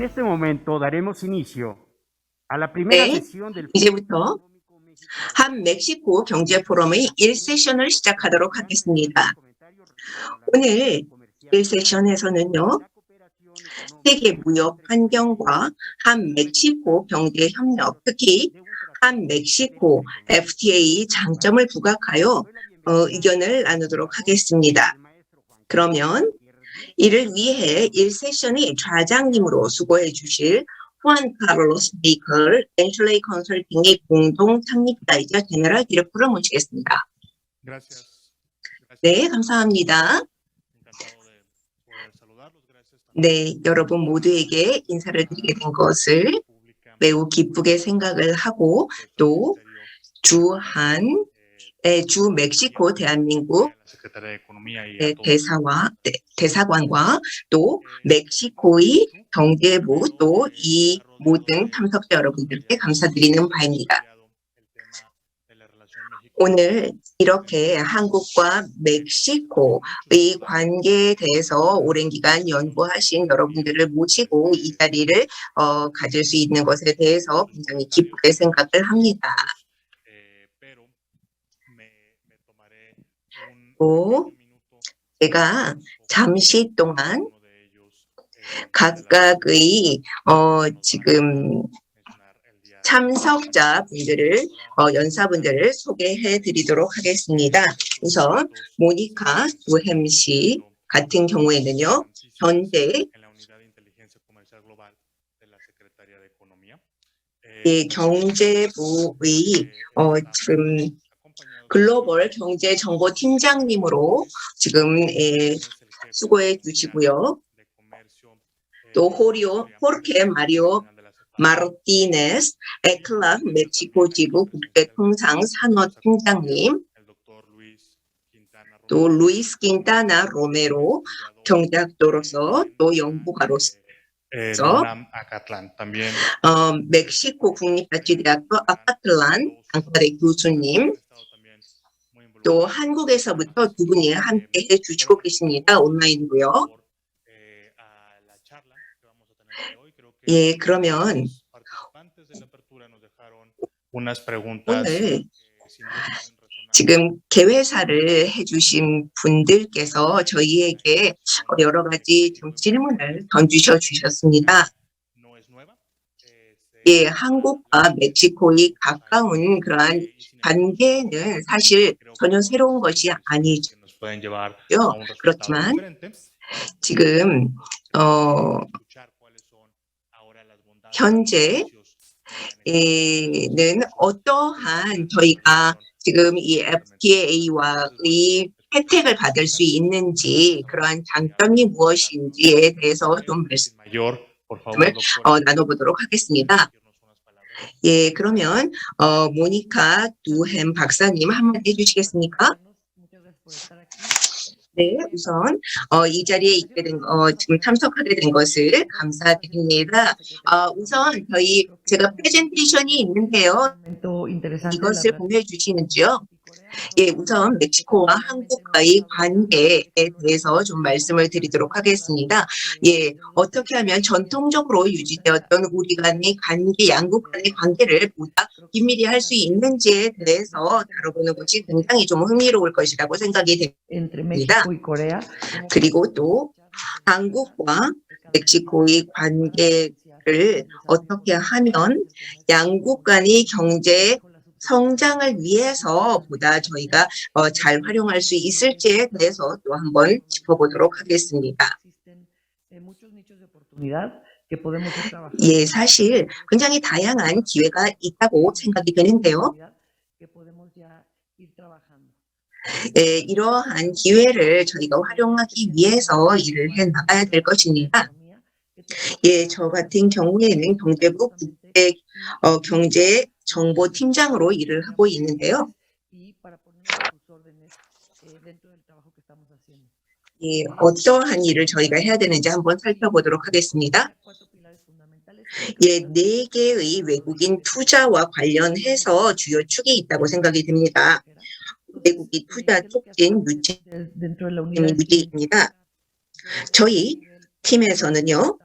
En este momento daremos inicio a la primera 네, sesión del 이제부터 한 멕시코 경제 포럼의 1세션을 시작하도록 하겠습니다. 오늘 1세션에서는요, 세계 무역 환경과 한 멕시코 경제 협력, 특히 한 멕시코 FTA 장점을 부각하여 의견을 나누도록 하겠습니다. 그러면 이를 위해 1세션의 좌장님으로 수고해 주실 후안 카를로스 베이커 앤슐레이 컨설팅의 공동 창립자이자 제너럴 디렉터를 모시겠습니다. 네, 감사합니다. 네, 여러분 모두에게 인사를 드리게 된 것을 매우 기쁘게 생각을 하고 또 주 멕시코 대한민국 대사관과 또 멕시코의 경제부 또 이 모든 참석자 여러분들께 감사드리는 바입니다. 오늘 이렇게 한국과 멕시코의 관계에 대해서 오랜 기간 연구하신 여러분들을 모시고 이 자리를 가질 수 있는 것에 대해서 굉장히 기쁘게 생각을 합니다. 또 제가 잠시 동안 각각의 지금 참석자분들을 연사분들을 소개해 드리도록 하겠습니다. 우선 모니카 두햄씨 같은 경우에는요, 현재 경제부의 지금 글로벌 경제정보팀장님으로 지금 수고해 주시고요. 또 호르케 마리오 마르티네스 에클락 멕시코 지부 국제통상산업팀장님, 또 루이스 킨타나 로메로 경제학자로서 또 연구가로서 멕시코 국립자치대학교 아카틀란 단과대 교수님, 또 한국에서부터 두 분이 함께 해주시고 계십니다. 온라인으로요. 예, 그러면 오늘 지금 개회사를 해주신 분들께서 저희에게 여러 가지 좀 질문을 던지셔 주셨습니다. 예, 한국과 멕시코의 가까운 그러한 관계는 사실 전혀 새로운 것이 아니죠. 그렇지만 지금 현재는 어떠한 저희가 지금 이 FTA와의 혜택을 받을 수 있는지, 그러한 장점이 무엇인지에 대해서 좀 말씀을 나눠보도록 하겠습니다. 예, 그러면 모니카 두햄 박사님 한마디 해주시겠습니까? 네, 우선 이 자리에 있게 된 지금 참석하게 된 것을 감사드립니다. 우선 제가 프레젠테이션이 있는데요. 이것을 공유해 주시는지요? 예, 우선 멕시코와 한국과의 관계에 대해서 좀 말씀을 드리도록 하겠습니다. 예, 어떻게 하면 전통적으로 유지되었던 우리 간의 관계, 양국 간의 관계를 보다 긴밀히 할 수 있는지에 대해서 다뤄보는 것이 굉장히 좀 흥미로울 것이라고 생각이 됩니다. 그리고 또 한국과 멕시코의 관계를 어떻게 하면 양국 간의 경제 성장을 위해서 보다 저희가 잘 활용할 수 있을지에 대해서 또 한번 짚어보도록 하겠습니다. 예, 사실 굉장히 다양한 기회가 있다고 생각이 되는데요. 예, 이러한 기회를 저희가 활용하기 위해서 일을 해 나가야 될 것입니다. 예, 저 같은 경우에는 경제부 경제정보팀장으로 일을 하고 있는데요. 예, 어떠한 일을 저희가 해야 되는지 한번 살펴보도록 하겠습니다. 예, 4개의 외국인 투자와 관련해서 주요 축이 있다고 생각이 듭니다. 외국인 투자 촉진 유치입니다. 저희 팀에서는요,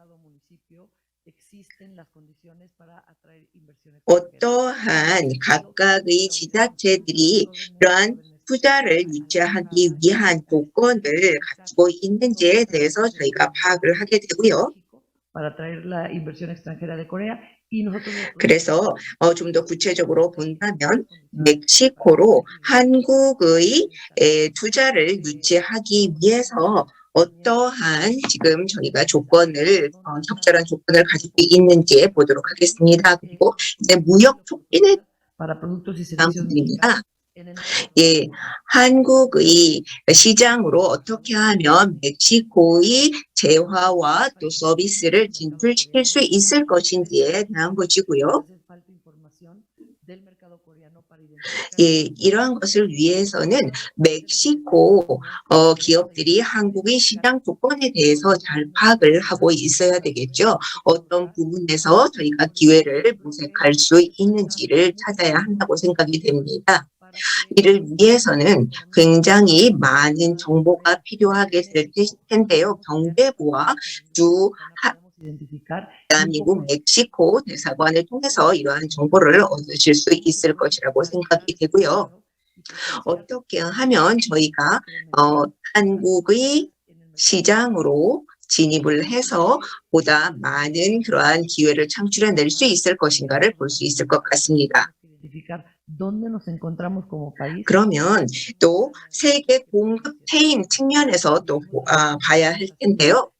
어떠한 각각의 지자체들이 이러한 투자를 유치하기 위한 조건을 갖추고 있는지에 대해서 저희가 파악을 하게 되고요. 그래서 좀 더 구체적으로 본다면 멕시코로 한국의 투자를 유치하기 위해서 어떠한 지금 저희가 조건을 적절한 조건을 가지고 있는지 보도록 하겠습니다. 그리고 이제 무역 촉진에 대한 부분입니다. 예, 한국의 시장으로 어떻게 하면 멕시코의 재화와 또 서비스를 진출시킬 수 있을 것인지에 대한 것이고요. 예, 이러한 것을 위해서는 멕시코 기업들이 한국의 시장 조건에 대해서 잘 파악을 하고 있어야 되겠죠. 어떤 부분에서 저희가 기회를 모색할 수 있는지를 찾아야 한다고 생각이 됩니다. 이를 위해서는 굉장히 많은 정보가 필요하게 될 텐데요. 경제부와 대한민국 멕시코 대사관을 통해서 이러한 정보를 얻으실 수 있을 것이라고 생각이 되고요. 어떻게 하면 저희가 한국의 시장으로 진입을 해서 보다 많은 그러한 기회를 창출해낼 수 있을 것인가를 볼 수 있을 것 같습니다. 그러면 또 세계 공급 체인 측면에서 또 봐야 할 텐데요.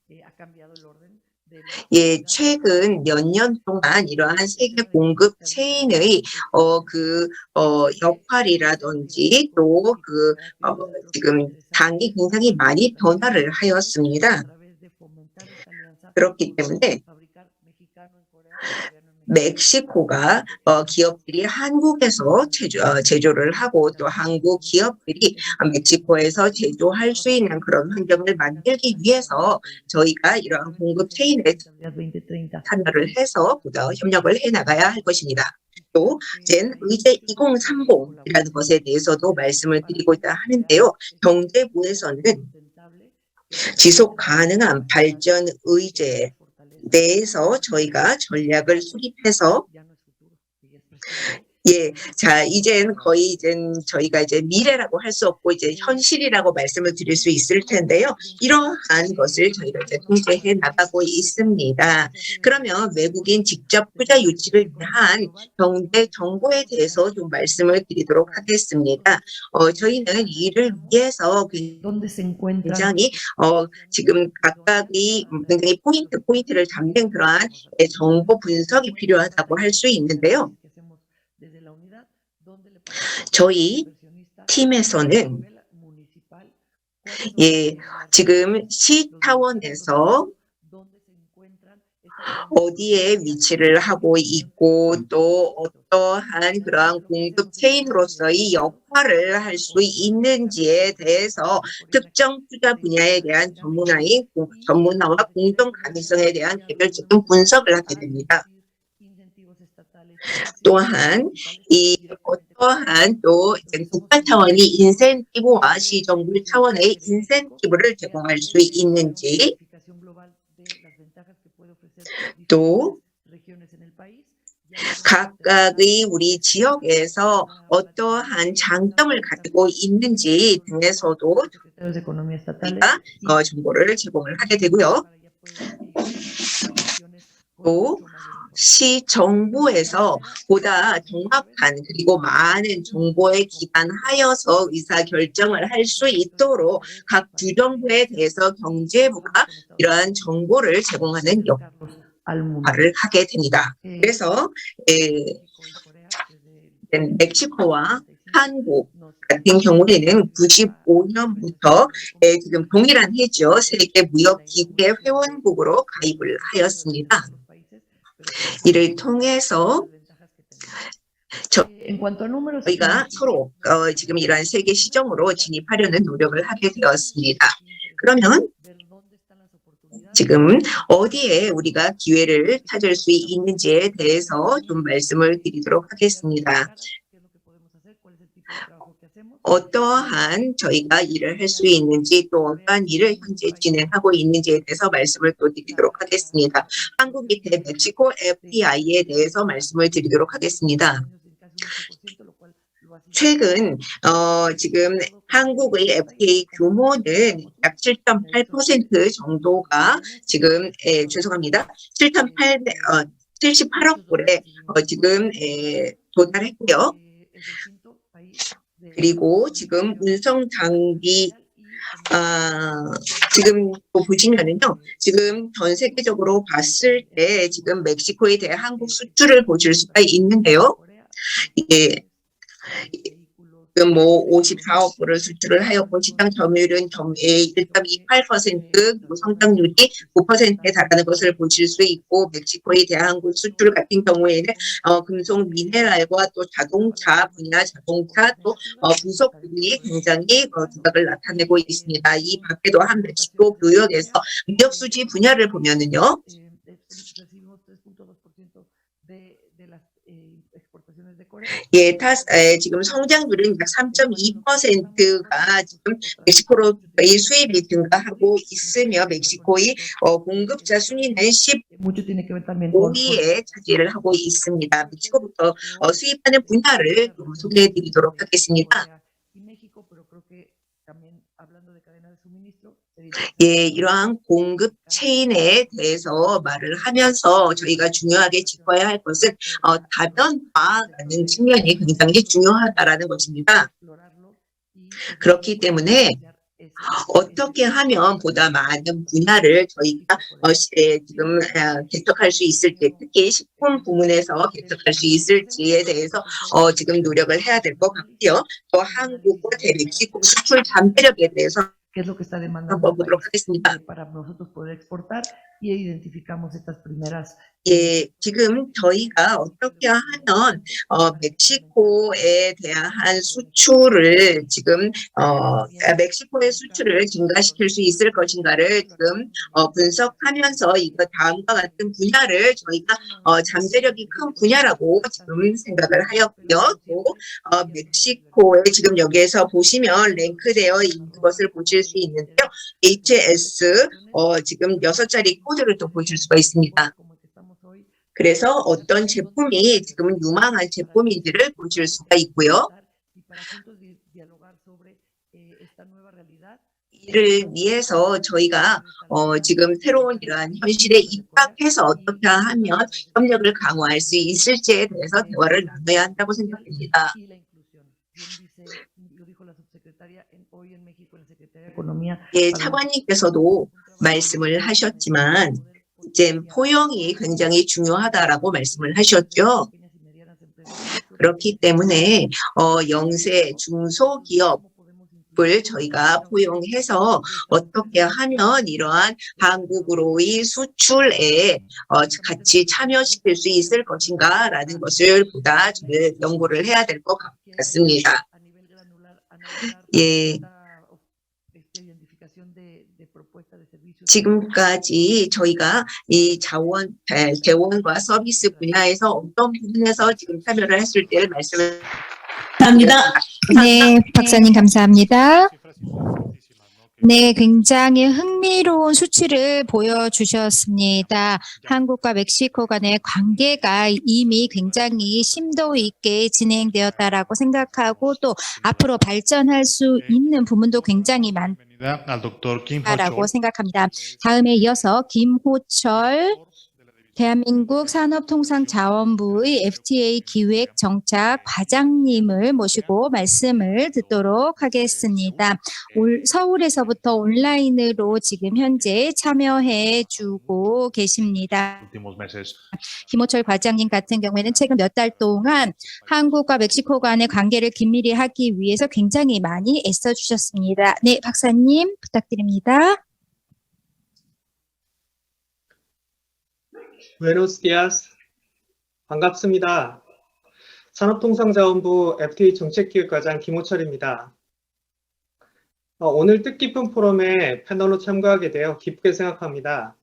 예, 최근 몇 년 동안 이러한 세계 공급 체인의 역할이라든지 또 지금 당이 굉장히 많이 변화를 하였습니다. 그렇기 때문에 멕시코가 기업들이 한국에서 제조를 하고 또 한국 기업들이 멕시코에서 제조할 수 있는 그런 환경을 만들기 위해서 저희가 이러한 공급 체인에 참여를 해서 보다 협력을 해 나가야 할 것입니다. 또 의제 2030이라는 것에 대해서도 말씀을 드리고자 하는데요. 경제부에서는 지속 가능한 발전 의제 내에서 저희가 전략을 수립해서 예, 자, 이젠 거의 저희가 미래라고 할 수 없고 현실이라고 말씀을 드릴 수 있을 텐데요. 이러한 것을 저희가 통제해 나가고 있습니다. 그러면 외국인 직접 투자 유치를 위한 경제 정보에 대해서 좀 말씀을 드리도록 하겠습니다. 저희는 이를 위해서 굉장히 지금 각각이 굉장히 포인트를 잡는 그러한 정보 분석이 필요하다고 할 수 있는데요. 저희 팀에서는 지금 시 차원에서 어디에 위치를 하고 있고 또 어떠한 그러한 공급 체인으로서의 역할을 할 수 있는지에 대해서 특정 투자 분야에 대한 전문화와 공정 가능성에 대한 개별적인 분석을 하게 됩니다. 또한 어떠한 또 국가 차원의 인센티브와 시정부 차원의 인센티브를 제공할 수 있는지 또 각각의 우리 지역에서 어떠한 장점을 가지고 있는지 등에서도 우리가 정보를 제공을 하게 되고요. 또 시정부에서 보다 정확한 그리고 많은 정보에 기반하여서 의사결정을 할 수 있도록 각 주정부에 대해서 경제부가 이러한 정보를 제공하는 역할을 하게 됩니다. 그래서 멕시코와 한국 같은 경우에는 95년부터 지금 동일한 해죠. 세계무역기구의 회원국으로 가입을 하였습니다. 이를 통해서 저희가 서로 지금 이러한 세계 시장으로 진입하려는 노력을 하게 되었습니다. 그러면 지금 어디에 우리가 기회를 찾을 수 있는지에 대해서 좀 말씀을 드리도록 하겠습니다. 어떠한 저희가 일을 할 수 있는지 또 어떠한 일을 현재 진행하고 있는지에 대해서 말씀을 또 드리도록 하겠습니다. 한국이 대 멕시코 FTI에 대해서 말씀을 드리도록 하겠습니다. 최근 지금 한국의 FTA 규모는 약 7.8% 정도가 지금 죄송합니다. 78억 불에 지금 도달했고요. 그리고 지금 운송 장비 지금 또 보시면은요, 지금 전 세계적으로 봤을 때 지금 멕시코에 대한 한국 수출을 보실 수가 있는데요. 이게 지금 뭐 54억 불을 수출을 하였고 시장 점유율은 1.28%, 그리고 성장률이 9%에 달하는 것을 보실 수 있고, 멕시코에 대한 한국 수출 같은 경우에는 금속 미네랄과 또 자동차 분야, 자동차 또 부속 부분이 굉장히 두각을 나타내고 있습니다. 이 밖에도 한 멕시코 교역에서 무역 수지 분야를 보면은요. 지금 성장률은 약 3.2%가 지금 멕시코로의 수입이 증가하고 있으며 멕시코의 공급자 순위는 15위에 차지를 하고 있습니다. 멕시코부터 수입하는 분야를 소개해 드리도록 하겠습니다. 이러한 공급 체인에 대해서 말을 하면서 저희가 중요하게 짚어야 할 것은 다변화라는 측면이 굉장히 중요하다라는 것입니다. 그렇기 때문에 어떻게 하면 보다 많은 분야를 저희가 지금 개척할 수 있을지, 특히 식품 부문에서 개척할 수 있을지에 대해서 지금 노력을 해야 될 것 같고요. 또 한국과 멕시코 수출 잠재력에 대해서 한번 보도록 하겠습니다. 지금 저희가 어떻게 하면 멕시코에 대한 수출을 지금 멕시코의 수출을 증가시킬 수 있을 것인가를 지금 분석하면서 이거 다음과 같은 분야를 저희가 잠재력이 큰 분야라고 지금 생각을 하였고요. 또 멕시코에 지금 여기에서 보시면 랭크되어 있는 것을 보실 수 있는데요. HS 지금 6자리 코드를 또 보실 수가 있습니다. 그래서 어떤 제품이 지금 유망한 제품인지를 보실 수가 있고요. 이를 위해서 저희가 지금 새로운 이러한 현실에 입각해서 어떻게 하면 협력을 강화할 수 있을지에 대해서 대화를 나눠야 한다고 생각됩니다. 차관님께서도 말씀을 하셨지만 이제 포용이 굉장히 중요하다라고 말씀을 하셨죠. 그렇기 때문에 영세 중소기업을 저희가 포용해서 어떻게 하면 이러한 한국으로의 수출에 같이 참여시킬 수 있을 것인가라는 것을 보다 연구를 해야 될 것 같습니다. 지금까지 저희가 이 재원과 서비스 분야에서 어떤 부분에서 지금 참여를 했을 때를 말씀을 감사합니다. 네, 박사님 감사합니다. 네, 굉장히 흥미로운 수치를 보여주셨습니다. 한국과 멕시코 간의 관계가 이미 굉장히 심도 있게 진행되었다라고 생각하고 또 앞으로 발전할 수 있는 부분도 굉장히 많다라고 생각합니다. 다음에 이어서 김호철 대한민국 산업통상자원부의 FTA 기획정착 과장님을 모시고 말씀을 듣도록 하겠습니다. 서울에서부터 온라인으로 지금 현재 참여해 주고 계십니다. 김호철 과장님 같은 경우에는 최근 몇 달 동안 한국과 멕시코 간의 관계를 긴밀히 하기 위해서 굉장히 많이 애써 주셨습니다. 네, 박사님 부탁드립니다. Buenos días. 반갑습니다. 산업통상자원부 FTA 정책기획과장 김호철입니다. 오늘 뜻깊은 포럼에 패널로 참가하게 되어 기쁘게 생각합니다.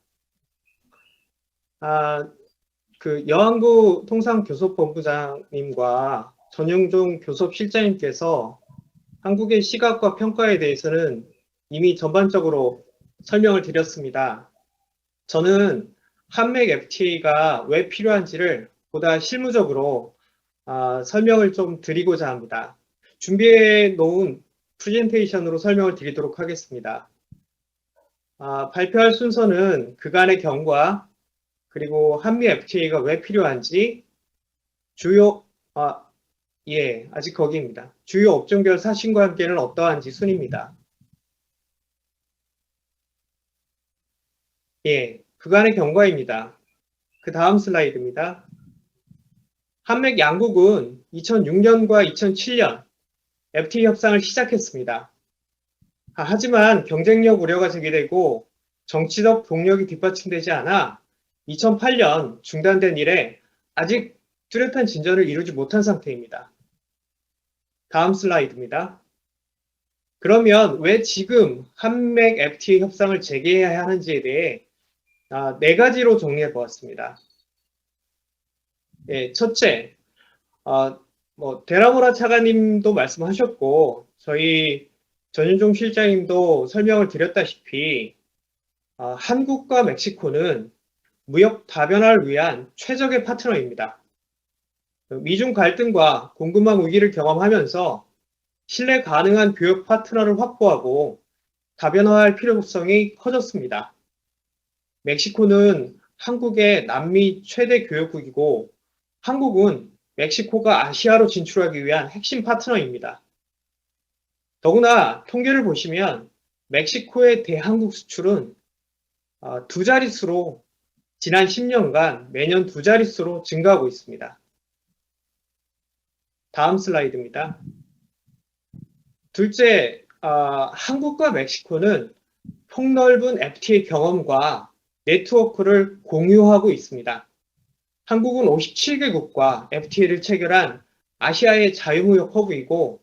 여안구 통상교섭본부장님과 전용종 교섭실장님께서 한국의 시각과 평가에 대해서는 이미 전반적으로 설명을 드렸습니다. 저는 한맥 FTA가 왜 필요한지를 보다 실무적으로 설명을 좀 드리고자 합니다. 준비해 놓은 프레젠테이션으로 설명을 드리도록 하겠습니다. 발표할 순서는 그간의 경과, 그리고 한미 FTA가 왜 필요한지, 아직 거기입니다. 주요 업종별 사실과 함께는 어떠한지 순입니다. 그간의 경과입니다. 그 다음 슬라이드입니다. 한맥 양국은 2006년과 2007년 FTA 협상을 시작했습니다. 하지만 경쟁력 우려가 제기되고 정치적 동력이 뒷받침되지 않아 2008년 중단된 이래 아직 뚜렷한 진전을 이루지 못한 상태입니다. 다음 슬라이드입니다. 그러면 왜 지금 한맥 FTA 협상을 재개해야 하는지에 대해 4가지로 정리해 보았습니다. 첫째, 데라모라 차관님도 말씀하셨고 저희 전윤종 실장님도 설명을 드렸다시피 한국과 멕시코는 무역 다변화를 위한 최적의 파트너입니다. 미중 갈등과 공급망 위기를 경험하면서 신뢰 가능한 교역 파트너를 확보하고 다변화할 필요성이 커졌습니다. 멕시코는 한국의 남미 최대 교역국이고 한국은 멕시코가 아시아로 진출하기 위한 핵심 파트너입니다. 더구나 통계를 보시면 멕시코의 대한국 수출은 두 자릿수로 지난 10년간 매년 두 자릿수로 증가하고 있습니다. 다음 슬라이드입니다. 둘째, 한국과 멕시코는 폭넓은 FTA 경험과 네트워크를 공유하고 있습니다. 한국은 57개국과 FTA를 체결한 아시아의 자유무역 허브이고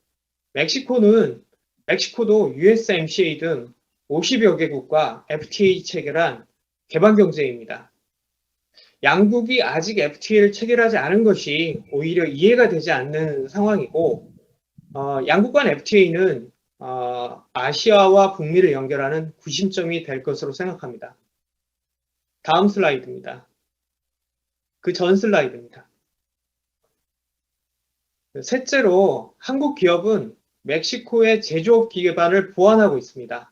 멕시코도 USMCA 등 50여 개국과 FTA 체결한 개방경제입니다. 양국이 아직 FTA를 체결하지 않은 것이 오히려 이해가 되지 않는 상황이고 양국 간 FTA는 아시아와 북미를 연결하는 구심점이 될 것으로 생각합니다. 다음 슬라이드입니다. 그 전 슬라이드입니다. 셋째로 한국 기업은 멕시코의 제조업 기반을 보완하고 있습니다.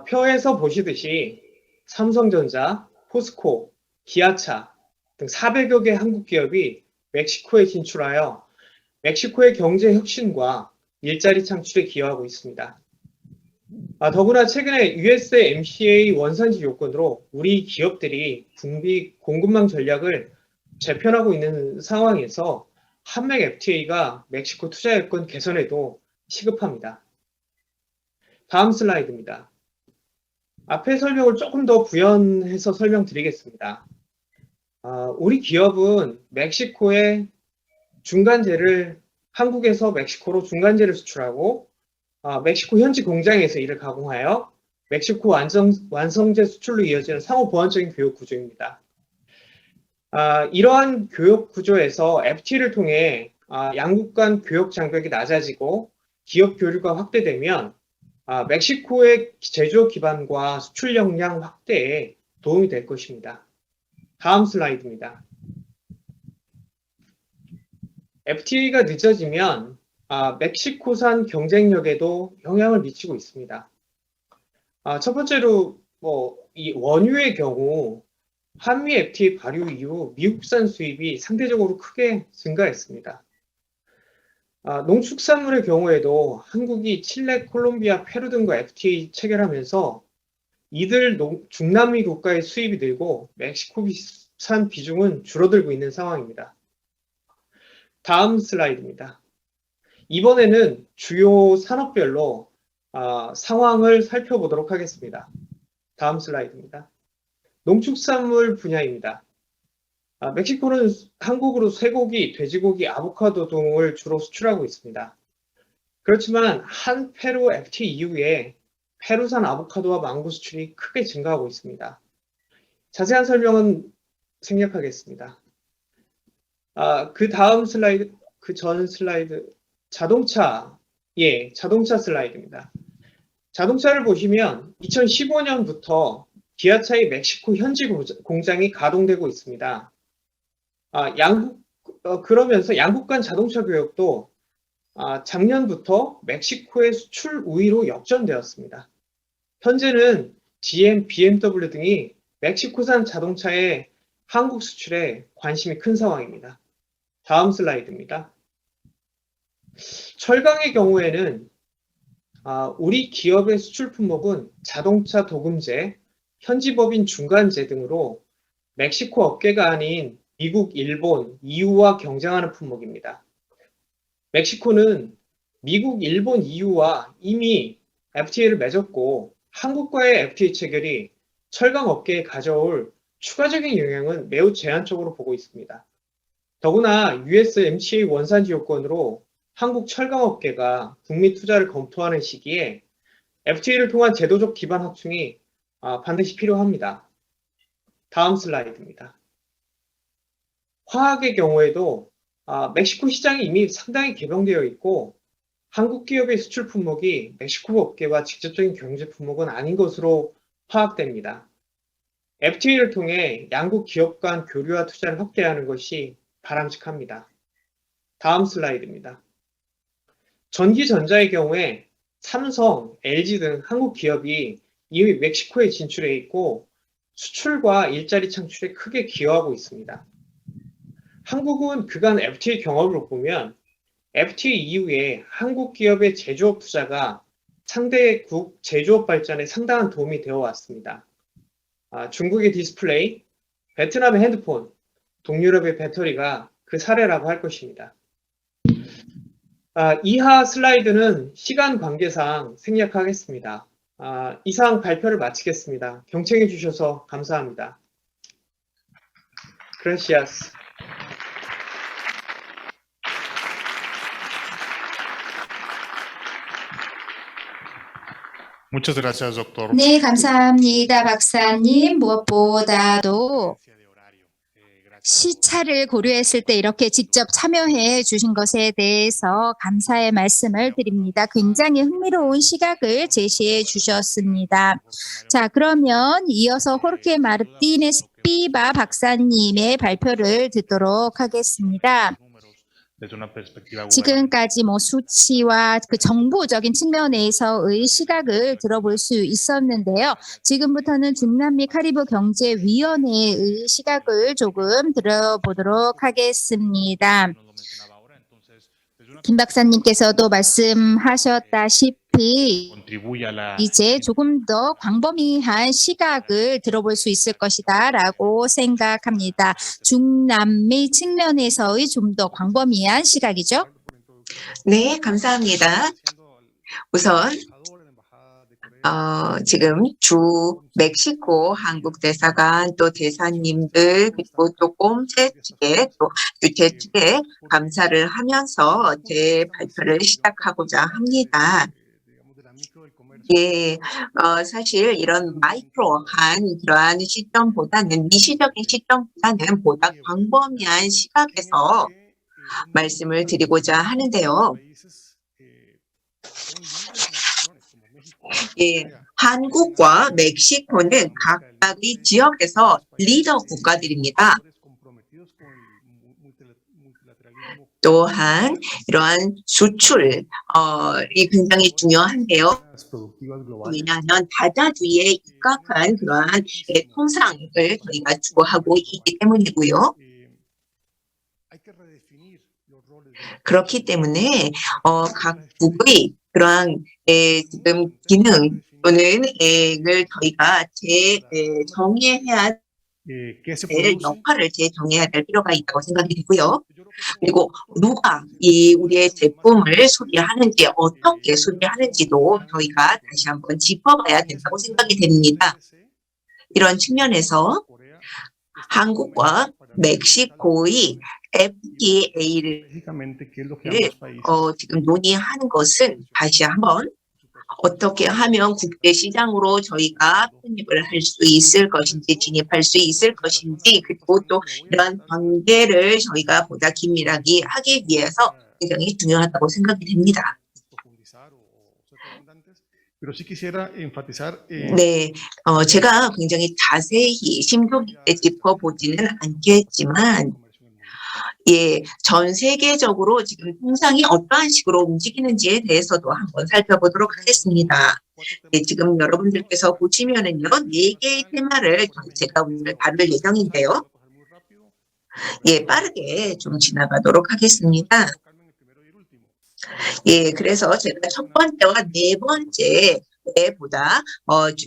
표에서 보시듯이 삼성전자, 포스코, 기아차 등 400여 개 한국 기업이 멕시코에 진출하여 멕시코의 경제 혁신과 일자리 창출에 기여하고 있습니다. 더구나 최근에 USMCA 원산지 요건으로 우리 기업들이 북미 공급망 전략을 재편하고 있는 상황에서 한맥 FTA가 멕시코 투자 여건 개선에도 시급합니다. 다음 슬라이드입니다. 앞에 설명을 조금 더 부연해서 설명드리겠습니다. 우리 기업은 멕시코에 중간재를 한국에서 멕시코로 중간재를 수출하고 멕시코 현지 공장에서 이를 가공하여 멕시코 완성재 수출로 이어지는 상호 보완적인 교역 구조입니다. 이러한 교역 구조에서 FTA를 통해 양국 간 교역 장벽이 낮아지고 기업 교류가 확대되면 멕시코의 제조업 기반과 수출 역량 확대에 도움이 될 것입니다. 다음 슬라이드입니다. FTA가 늦어지면 멕시코산 경쟁력에도 영향을 미치고 있습니다. 첫 번째로 이 원유의 경우 한미 FTA 발효 이후 미국산 수입이 상대적으로 크게 증가했습니다. 농축산물의 경우에도 한국이 칠레, 콜롬비아, 페루 등과 FTA 체결하면서 이들 중남미 국가의 수입이 늘고 멕시코산 비중은 줄어들고 있는 상황입니다. 다음 슬라이드입니다. 이번에는 주요 산업별로 상황을 살펴보도록 하겠습니다. 다음 슬라이드입니다. 농축산물 분야입니다. 멕시코는 한국으로 쇠고기, 돼지고기, 아보카도 등을 주로 수출하고 있습니다. 그렇지만 한 페루 FTA 이후에 페루산 아보카도와 망고 수출이 크게 증가하고 있습니다. 자세한 설명은 생략하겠습니다. 그 다음 슬라이드, 그 전 슬라이드, 자동차 예, 자동차 슬라이드입니다. 자동차를 보시면 2015년부터 기아차의 멕시코 현지 공장이 가동되고 있습니다. 그러면서 양국 간 자동차 교역도 작년부터 멕시코의 수출 우위로 역전되었습니다. 현재는 GM, BMW 등이 멕시코산 자동차의 한국 수출에 관심이 큰 상황입니다. 다음 슬라이드입니다. 철강의 경우에는 우리 기업의 수출 품목은 자동차 도금제, 현지법인 중간재 등으로 멕시코 업계가 아닌 미국, 일본, EU와 경쟁하는 품목입니다. 멕시코는 미국, 일본, EU와 이미 FTA를 맺었고 한국과의 FTA 체결이 철강 업계에 가져올 추가적인 영향은 매우 제한적으로 보고 있습니다. 더구나 USMCA 원산지 요건으로 한국 철강업계가 북미 투자를 검토하는 시기에 FTA를 통한 제도적 기반 확충이 반드시 필요합니다. 다음 슬라이드입니다. 화학의 경우에도 멕시코 시장이 이미 상당히 개방되어 있고 한국 기업의 수출 품목이 멕시코 업계와 직접적인 경제 품목은 아닌 것으로 파악됩니다. FTA를 통해 양국 기업 간 교류와 투자를 확대하는 것이 바람직합니다. 다음 슬라이드입니다. 전기전자의 경우에 삼성, LG 등 한국 기업이 이미 멕시코에 진출해 있고 수출과 일자리 창출에 크게 기여하고 있습니다. 한국은 그간 FTA 경험으로 보면 FTA 이후에 한국 기업의 제조업 투자가 상대국 제조업 발전에 상당한 도움이 되어 왔습니다. 중국의 디스플레이, 베트남의 핸드폰, 동유럽의 배터리가 그 사례라고 할 것입니다. 이하 슬라이드는 시간 관계상 생략하겠습니다. 이상 발표를 마치겠습니다. 경청해 주셔서 감사합니다. Gracias. Muchas gracias, doctor. 네, 감사합니다, 박사님. 무엇보다도 시차를 고려했을 때 이렇게 직접 참여해 주신 것에 대해서 감사의 말씀을 드립니다. 굉장히 흥미로운 시각을 제시해 주셨습니다. 자, 그러면 이어서 호르케 마르티네스 피바 박사님의 발표를 듣도록 하겠습니다. 지금까지 수치와 그 정보적인 측면에서의 시각을 들어볼 수 있었는데요. 지금부터는 중남미 카리브 경제위원회의 시각을 조금 들어보도록 하겠습니다. 김 박사님께서도 말씀하셨다시피 이제 조금 더 광범위한 시각을 들어볼 수 있을 것이다라고 생각합니다. 중남미 측면에서의 좀 더 광범위한 시각이죠. 네, 감사합니다. 우선 지금 주 멕시코 한국 대사관 또 대사님들 그리고 또 꼼제 측에 또 주최 측에 감사를 하면서 제 발표를 시작하고자 합니다. 예, 사실 이런 마이크로한 그러한 시점보다는 미시적인 시점보다는 보다 광범위한 시각에서 말씀을 드리고자 하는데요. 예, 한국과 멕시코는 각각의 지역에서 리더 국가들입니다. 또한 이러한 수출이 굉장히 중요한데요. 왜냐하면 다자주의에 입각한 그러한 통상을 저희가 추구하고 있기 때문이고요. 그렇기 때문에 각국의 그러한 지금 기능 또는 을 저희가 정의해야 될 역할을 재정해야 될 필요가 있다고 생각이 되고요. 그리고 누가 우리의 제품을 수리하는지 어떻게 수리하는지도 저희가 다시 한번 짚어봐야 된다고 생각이 됩니다. 이런 측면에서 한국과 멕시코의 FTA를 지금 논의하는 것은 다시 한번 어떻게 하면 국제시장으로 저희가 편입을 할 수 있을 것인지 진입할 수 있을 것인지 그리고 또 이런 관계를 저희가 보다 긴밀하게 하기 위해서 굉장히 중요하다고 생각이 됩니다. 네, 제가 굉장히 자세히 심도 깊게 짚어보지는 않겠지만, 예, 전 세계적으로 지금 통상이 어떠한 식으로 움직이는지에 대해서도 한번 살펴보도록 하겠습니다. 예, 지금 여러분들께서 보시면은요, 4개의 테마를 제가 오늘 다룰 예정인데요. 예, 빠르게 좀 지나가도록 하겠습니다. 예, 그래서 제가 첫 번째와 네 번째보다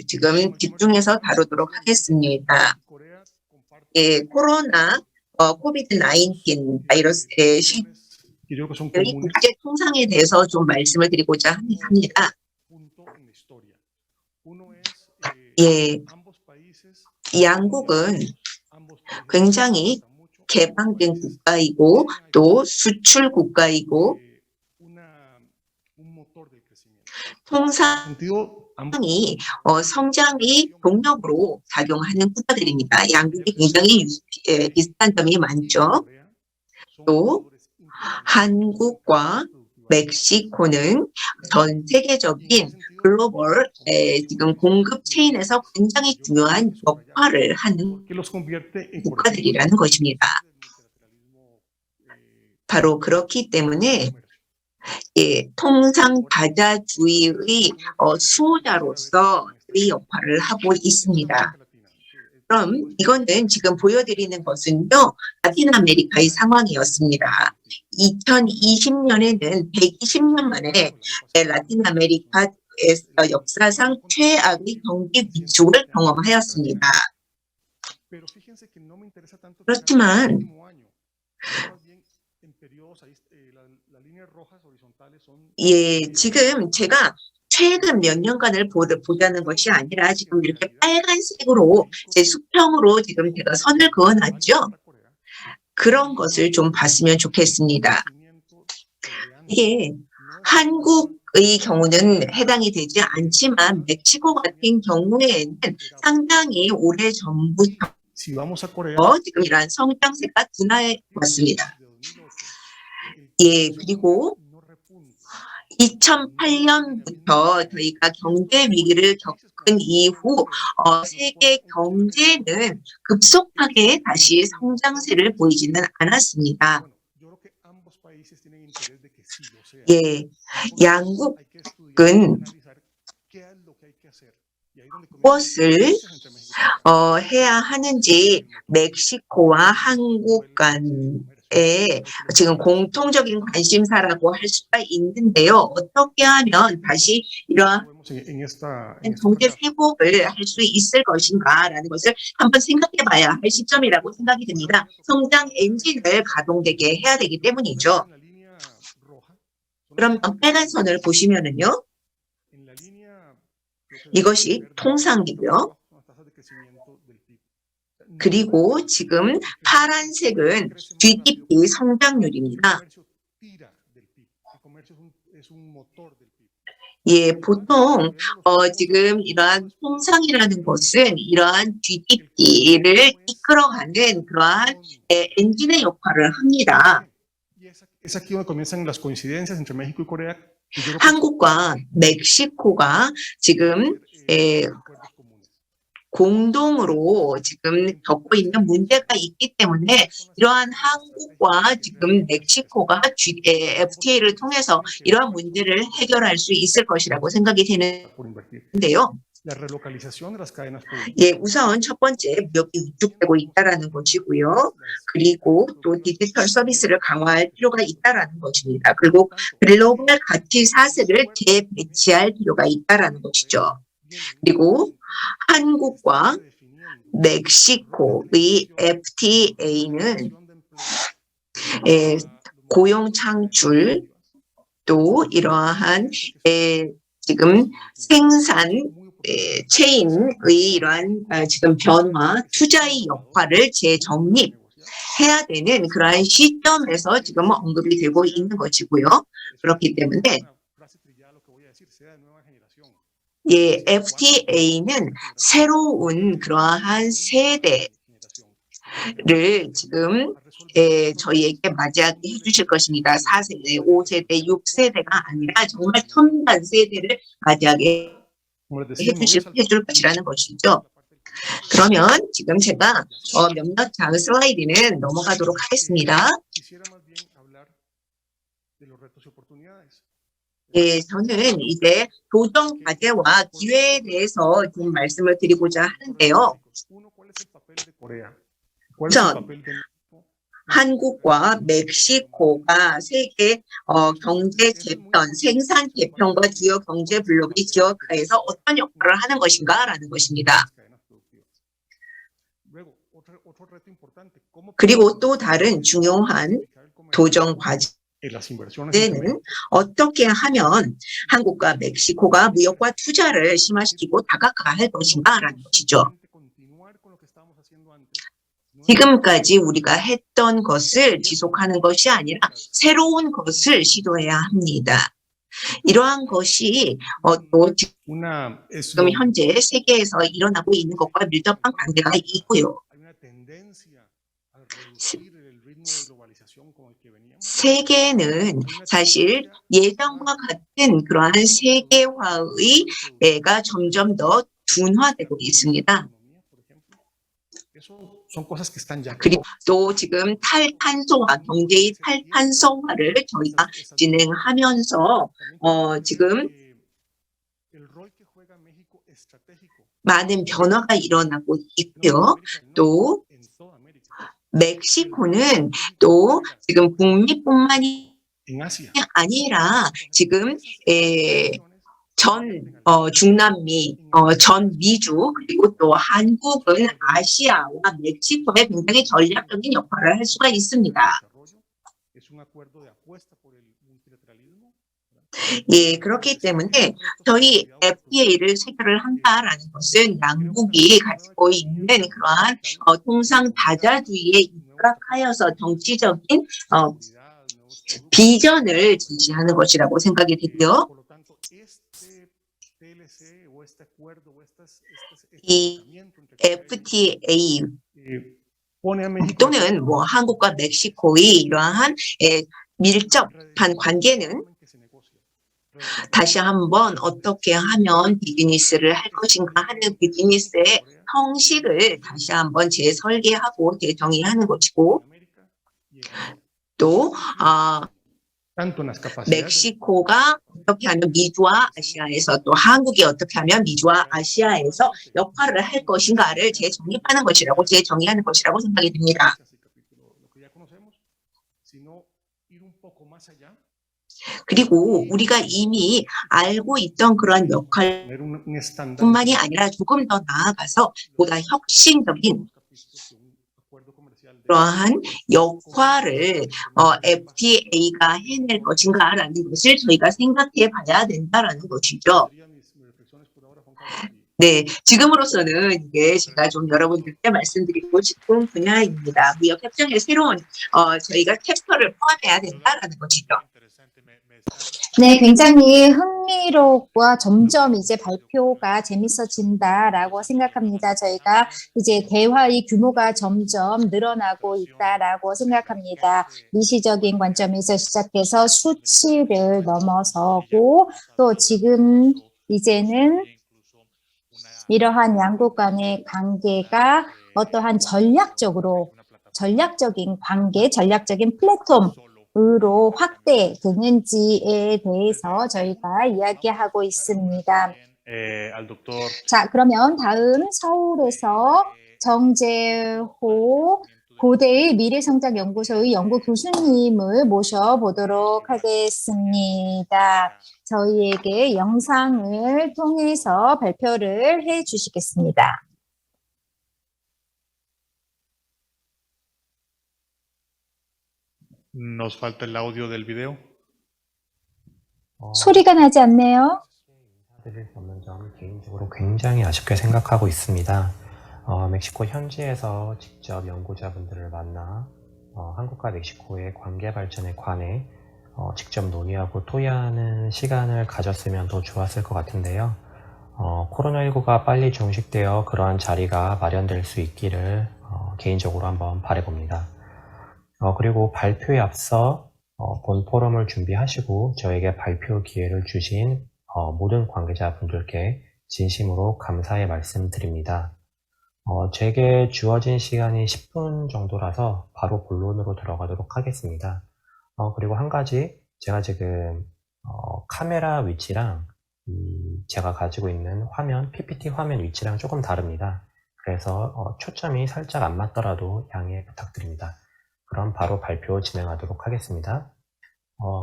지금 집중해서 다루도록 하겠습니다. 예, 코로나 코비드-19 바이러스의 국제 통상에 대해서 좀 말씀을 드리고자 합니다. 예, 양국은 굉장히 개방된 국가이고 또 수출 국가이고 통상이 성장의 동력으로 작용하는 국가들입니다. 양국이 굉장히 비슷한 점이 많죠. 또 한국과 멕시코는 전 세계적인 글로벌 지금 공급 체인에서 굉장히 중요한 역할을 하는 국가들이라는 것입니다. 바로 그렇기 때문에 예, 통상 다자주의의 수호자로서의 역할을 하고 있습니다. 그럼 이거는 지금 보여드리는 것은요, 라틴 아메리카의 상황이었습니다. 2020년에는 120년 만에 라틴 아메리카 역사상 최악의 경기 위축을 경험하였습니다. 그렇지만 예, 지금 제가 최근 몇 년간을 보자는 것이 아니라 지금 이렇게 빨간색으로 제 수평으로 지금 제가 선을 그어놨죠. 그런 것을 좀 봤으면 좋겠습니다. 이게 한국의 경우는 해당이 되지 않지만 멕시코 같은 경우에는 상당히 오래 전부터 지금 이러한 성장세가 둔화해 왔습니다. 예, 그리고 2008년부터 저희가 경제 위기를 겪은 이후 세계 경제는 급속하게 다시 성장세를 보이지는 않았습니다. 예, 양국은 무엇을 해야 하는지 멕시코와 한국 간에 지금 공통적인 관심사라고 할 수가 있는데요. 어떻게 하면 다시 이러한 경제 회복을 할 수 있을 것인가라는 것을 한번 생각해 봐야 할 시점이라고 생각이 듭니다. 성장 엔진을 가동되게 해야 되기 때문이죠. 그럼 빨간 선을 보시면은요. 이것이 통상이고요. 그리고 지금 파란색은 GDP 성장률입니다. 예, 보통 지금 이러한 통상이라는 것은 이러한 GDP를 이끌어가는 그러한 엔진의 역할을 합니다. 한국과 멕시코가 지금 공동으로 지금 겪고 있는 문제가 있기 때문에 이러한 한국과 지금 멕시코가 FTA를 통해서 이러한 문제를 해결할 수 있을 것이라고 생각이 되는데요. 예, 우선 첫 번째 무역이 위축되고 있다라는 것이고요. 그리고 또 디지털 서비스를 강화할 필요가 있다라는 것입니다. 그리고 글로벌 가치 사슬을 재배치할 필요가 있다라는 것이죠. 그리고 한국과 멕시코의 FTA는 고용 창출 또 이러한 지금 생산 체인의 이러한 지금 변화, 투자의 역할을 재정립해야 되는 그러한 시점에서 지금 언급이 되고 있는 것이고요. 그렇기 때문에 예, FTA는 새로운 그러한 세대를 지금 저희에게 맞이하게 해주실 것입니다. 4세대, 5세대, 6세대가 아니라 정말 첨단 세대를 맞이하게 해줄 것이라는 것이죠. 그러면 지금 제가 몇몇 다음 슬라이드는 넘어가도록 하겠습니다. 예, 저는 이제 도전 과제와 기회에 대해서 좀 말씀을 드리고자 하는데요. 우선 한국과 멕시코가 세계 경제 재편, 생산 재편과 지역 경제 블록의 지역화에서 어떤 역할을 하는 것인가라는 것입니다. 그리고 또 다른 중요한 도전 과제는 어떻게 하면 한국과 멕시코가 무역과 투자를 심화시키고 다각화할 것인가라는 것이죠. 지금까지 우리가 했던 것을 지속하는 것이 아니라 새로운 것을 시도해야 합니다. 이러한 것이 또 지금 현재 세계에서 일어나고 있는 것과 밀접한 관계가 있고요. 세계는 사실 예전과 같은 그러한 세계화가 점점 더 둔화되고 있습니다. 그리고 또 지금 탈탄소화, 경제의 탈탄소화를 저희가 진행하면서 지금 많은 변화가 일어나고 있고요. 또 멕시코는 또 지금 북미뿐만이 아니라 지금 전 중남미, 전 미주, 그리고 또 한국은 아시아와 멕시코에 굉장히 전략적인 역할을 할 수가 있습니다. 예, 그렇기 때문에 저희 FTA를 체결을 한다라는 것은 양국이 가지고 있는 그러한 통상 다자주의에 입각하여서 정치적인 비전을 제시하는 것이라고 생각이 되고요. 이 FTA 또는 한국과 멕시코의 이러한 밀접한 관계는 다시 한번 어떻게 하면 비즈니스를 할 것인가 하는 비즈니스의 형식을 다시 한번 재설계하고 재정의하는 것이고, 또 멕시코가 어떻게 하면 미주와 아시아에서, 또 한국이 어떻게 하면 미주와 아시아에서 역할을 할 것인가를 재정립하는 것이라고, 재정의하는 것이라고 생각이 듭니다. 그리고 우리가 이미 알고 있던 그러한 역할뿐만이 아니라 조금 더 나아가서 보다 혁신적인 그러한 역할을 FTA가 해낼 것인가라는 것을 저희가 생각해 봐야 된다라는 것이죠. 네, 지금으로서는 이게 제가 좀 여러분들께 말씀드리고 싶은 분야입니다. 무역 협정의 새로운 저희가 챕터를 포함해야 된다라는 것이죠. 네, 굉장히 흥미롭고 점점 이제 발표가 재밌어진다라고 생각합니다. 저희가 이제 대화의 규모가 점점 늘어나고 있다라고 생각합니다. 미시적인 관점에서 시작해서 수치를 넘어서고, 또 지금 이제는 이러한 양국 간의 관계가 어떠한 전략적인 관계, 전략적인 플랫폼으로 확대되는지에 대해서 저희가 이야기하고 있습니다. 자, 그러면 다음 서울에서 정재호 고대의 미래성장연구소의 연구 교수님을 모셔보도록 하겠습니다. 저희에게 영상을 통해서 발표를 해 주시겠습니다. Nos falta el audio del video. 소리가 나지 않네요. 드릴 수 없는 점 개인적으로 굉장히 아쉽게 생각하고 있습니다. 멕시코 현지에서 직접 연구자분들을 만나 한국과 멕시코의 관계 발전에 관해 직접 논의하고 토의하는 시간을 가졌으면 더 좋았을 것 같은데요. 코로나19가 빨리 종식되어 그러한 자리가 마련될 수 있기를 개인적으로 한번 바라봅니다. 그리고 발표에 앞서 본 포럼을 준비하시고 저에게 발표 기회를 주신 모든 관계자분들께 진심으로 감사의 말씀드립니다. 제게 주어진 시간이 10분 정도라서 바로 본론으로 들어가도록 하겠습니다. 그리고 한 가지, 제가 지금 카메라 위치랑 제가 가지고 있는 화면, PPT 화면 위치랑 조금 다릅니다. 그래서 초점이 살짝 안 맞더라도 양해 부탁드립니다. 그럼 바로 발표 진행하도록 하겠습니다.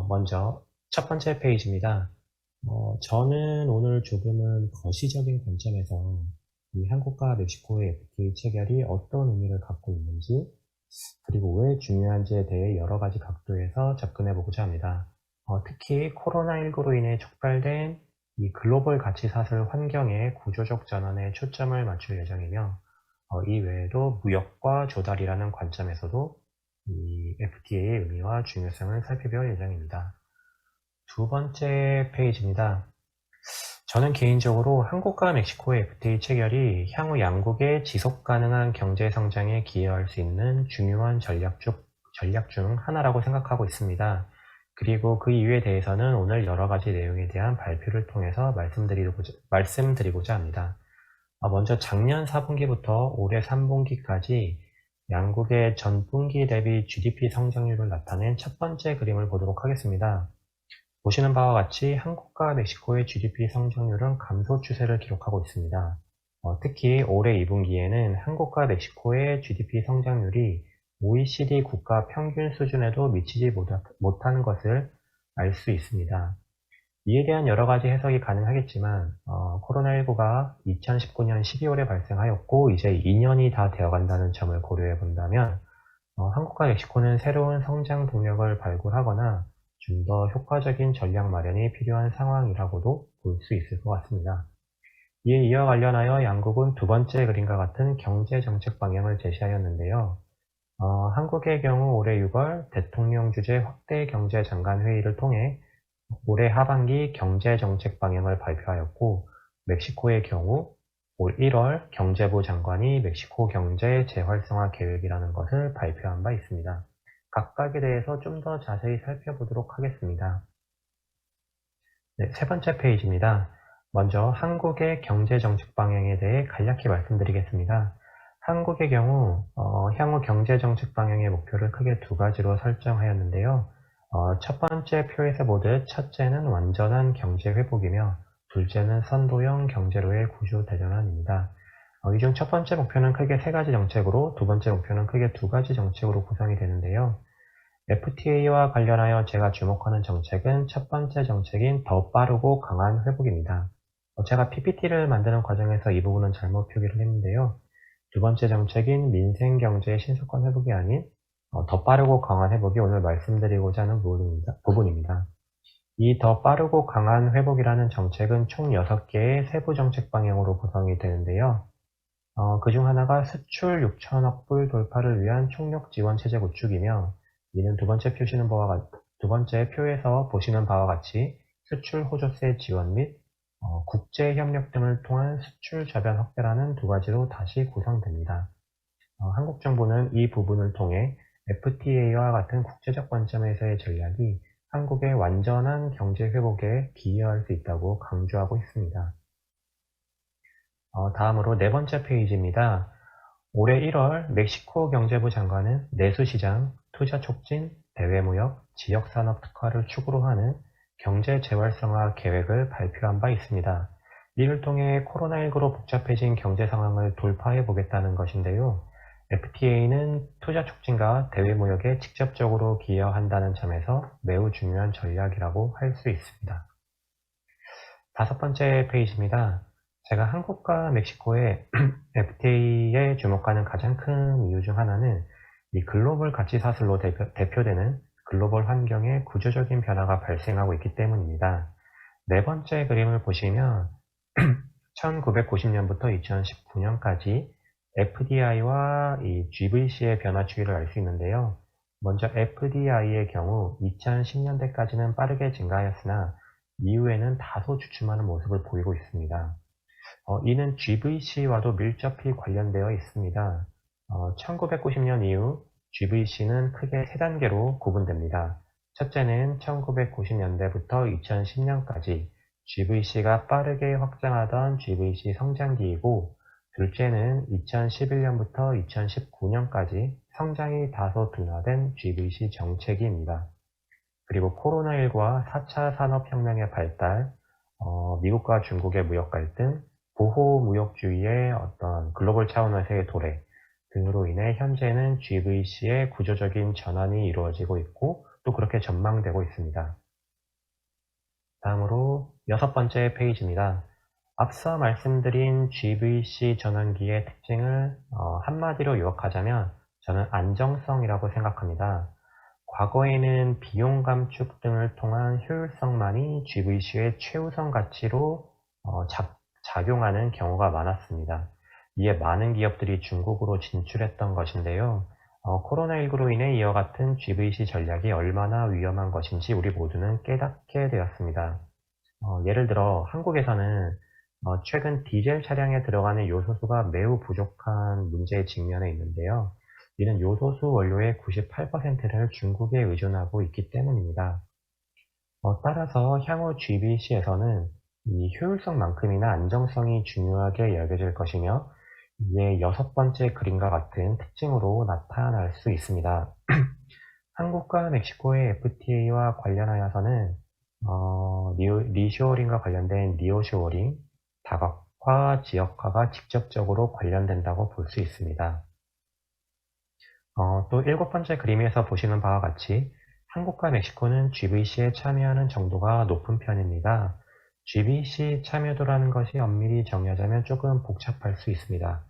먼저 첫 번째 페이지입니다. 저는 오늘 조금은 거시적인 관점에서 이 한국과 멕시코의 FTA 체결이 어떤 의미를 갖고 있는지, 그리고 왜 중요한지에 대해 여러 가지 각도에서 접근해 보고자 합니다. 특히 코로나19로 인해 촉발된 이 글로벌 가치사슬 환경의 구조적 전환에 초점을 맞출 예정이며, 이 외에도 무역과 조달이라는 관점에서도 이 FTA의 의미와 중요성을 살펴볼 예정입니다. 두 번째 페이지입니다. 저는 개인적으로 한국과 멕시코의 FTA 체결이 향후 양국의 지속 가능한 경제 성장에 기여할 수 있는 중요한 전략 중 하나라고 생각하고 있습니다. 그리고 그 이유에 대해서는 오늘 여러 가지 내용에 대한 발표를 통해서 말씀드리고자 합니다. 먼저 작년 4분기부터 올해 3분기까지 양국의 전분기 대비 GDP 성장률을 나타낸 첫 번째 그림을 보도록 하겠습니다. 보시는 바와 같이 한국과 멕시코의 GDP 성장률은 감소 추세를 기록하고 있습니다. 특히 올해 2분기에는 한국과 멕시코의 GDP 성장률이 OECD 국가 평균 수준에도 미치지 못하는 것을 알 수 있습니다. 이에 대한 여러 가지 해석이 가능하겠지만 코로나19가 2019년 12월에 발생하였고 이제 2년이 다 되어간다는 점을 고려해 본다면 한국과 멕시코는 새로운 성장 동력을 발굴하거나 좀 더 효과적인 전략 마련이 필요한 상황이라고도 볼 수 있을 것 같습니다. 이에 이어 관련하여 양국은 두 번째 그림과 같은 경제 정책 방향을 제시하였는데요. 한국의 경우 올해 6월 대통령 주재 확대 경제 장관 회의를 통해 올해 하반기 경제 정책 방향을 발표하였고, 멕시코의 경우 올 1월 경제부 장관이 멕시코 경제 재활성화 계획이라는 것을 발표한 바 있습니다. 각각에 대해서 좀 더 자세히 살펴보도록 하겠습니다. 네, 세 번째 페이지입니다. 먼저 한국의 경제 정책 방향에 대해 간략히 말씀드리겠습니다. 한국의 경우 향후 경제 정책 방향의 목표를 크게 두 가지로 설정하였는데요. 첫 번째 표에서 보듯 첫째는 완전한 경제 회복이며 둘째는 선도형 경제로의 구조 대전환입니다. 이 중 첫 번째 목표는 크게 세 가지 정책으로, 두 번째 목표는 크게 두 가지 정책으로 구성이 되는데요. FTA와 관련하여 제가 주목하는 정책은 첫 번째 정책인 더 빠르고 강한 회복입니다. 제가 PPT를 만드는 과정에서 이 부분은 잘못 표기를 했는데요. 두 번째 정책인 민생 경제의 신속한 회복이 아닌 더 빠르고 강한 회복이 오늘 말씀드리고자 하는 부분입니다. 이 더 빠르고 강한 회복이라는 정책은 총 6개의 세부 정책 방향으로 구성이 되는데요. 그중 하나가 수출 6천억 불 돌파를 위한 총력 지원 체제 구축이며, 이는 두 번째 표에서 보시는 바와 같이 수출 호조세 지원 및 국제 협력 등을 통한 수출 저변 확대라는 두 가지로 다시 구성됩니다. 한국 정부는 이 부분을 통해 FTA와 같은 국제적 관점에서의 전략이 한국의 완전한 경제 회복에 기여할 수 있다고 강조하고 있습니다. 다음으로 네 번째 페이지입니다. 올해 1월 멕시코 경제부 장관은 내수시장, 투자 촉진, 대외무역, 지역산업 특화를 축으로 하는 경제 재활성화 계획을 발표한 바 있습니다. 이를 통해 코로나19로 복잡해진 경제 상황을 돌파해 보겠다는 것인데요. FTA는 투자 촉진과 대외무역에 직접적으로 기여한다는 점에서 매우 중요한 전략이라고 할 수 있습니다. 다섯 번째 페이지입니다. 제가 한국과 멕시코의 FTA에 주목하는 가장 큰 이유 중 하나는 이 글로벌 가치 사슬로 대표되는 글로벌 환경의 구조적인 변화가 발생하고 있기 때문입니다. 네 번째 그림을 보시면 1990년부터 2019년까지 FDI와 이 GVC의 변화 추이를 알 수 있는데요. 먼저 FDI의 경우 2010년대까지는 빠르게 증가하였으나 이후에는 다소 주춤하는 모습을 보이고 있습니다. 이는 GVC와도 밀접히 관련되어 있습니다. 1990년 이후 GVC는 크게 세 단계로 구분됩니다. 첫째는 1990년대부터 2010년까지 GVC가 빠르게 확장하던 GVC 성장기이고, 둘째는 2011년부터 2019년까지 성장이 다소 둔화된 GVC 정체기입니다. 그리고 코로나19와 4차 산업혁명의 발달, 미국과 중국의 무역 갈등, 보호무역주의의 어떤 글로벌 차원에서의 도래 등으로 인해 현재는 GVC의 구조적인 전환이 이루어지고 있고 또 그렇게 전망되고 있습니다. 다음으로 6번째 페이지입니다. 앞서 말씀드린 GVC 전환기의 특징을 한마디로 요약하자면 저는 안정성이라고 생각합니다. 과거에는 비용 감축 등을 통한 효율성만이 GVC의 최우선 가치로 작용하는 경우가 많았습니다. 이에 많은 기업들이 중국으로 진출했던 것인데요. 코로나19로 인해 이와 같은 GVC 전략이 얼마나 위험한 것인지 우리 모두는 깨닫게 되었습니다. 예를 들어 한국에서는 최근 디젤 차량에 들어가는 요소수가 매우 부족한 문제에 직면해 있는데요. 이는 요소수 원료의 98%를 중국에 의존하고 있기 때문입니다. 따라서 향후 GVC에서는 이 효율성만큼이나 안정성이 중요하게 여겨질 것이며 이에 6번째 그림과 같은 특징으로 나타날 수 있습니다. 한국과 멕시코의 FTA와 관련하여서는 리쇼어링과 관련된 니어쇼어링, 다각화, 지역화가 직접적으로 관련된다고 볼 수 있습니다. 또 7번째 그림에서 보시는 바와 같이 한국과 멕시코는 GVC에 참여하는 정도가 높은 편입니다. GVC 참여도라는 것이 엄밀히 정의하자면 조금 복잡할 수 있습니다.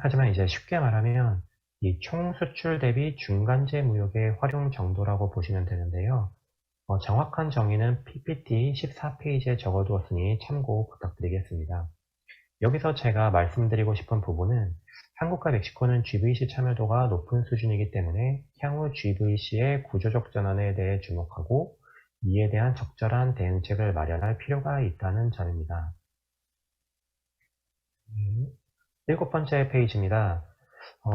하지만 이제 쉽게 말하면 이 총 수출 대비 중간재 무역의 활용 정도라고 보시면 되는데요. 정확한 정의는 PPT 14페이지에 적어두었으니 참고 부탁드리겠습니다. 여기서 제가 말씀드리고 싶은 부분은 한국과 멕시코는 GVC 참여도가 높은 수준이기 때문에 향후 GVC의 구조적 전환에 대해 주목하고 이에 대한 적절한 대응책을 마련할 필요가 있다는 점입니다. 7번째 페이지입니다.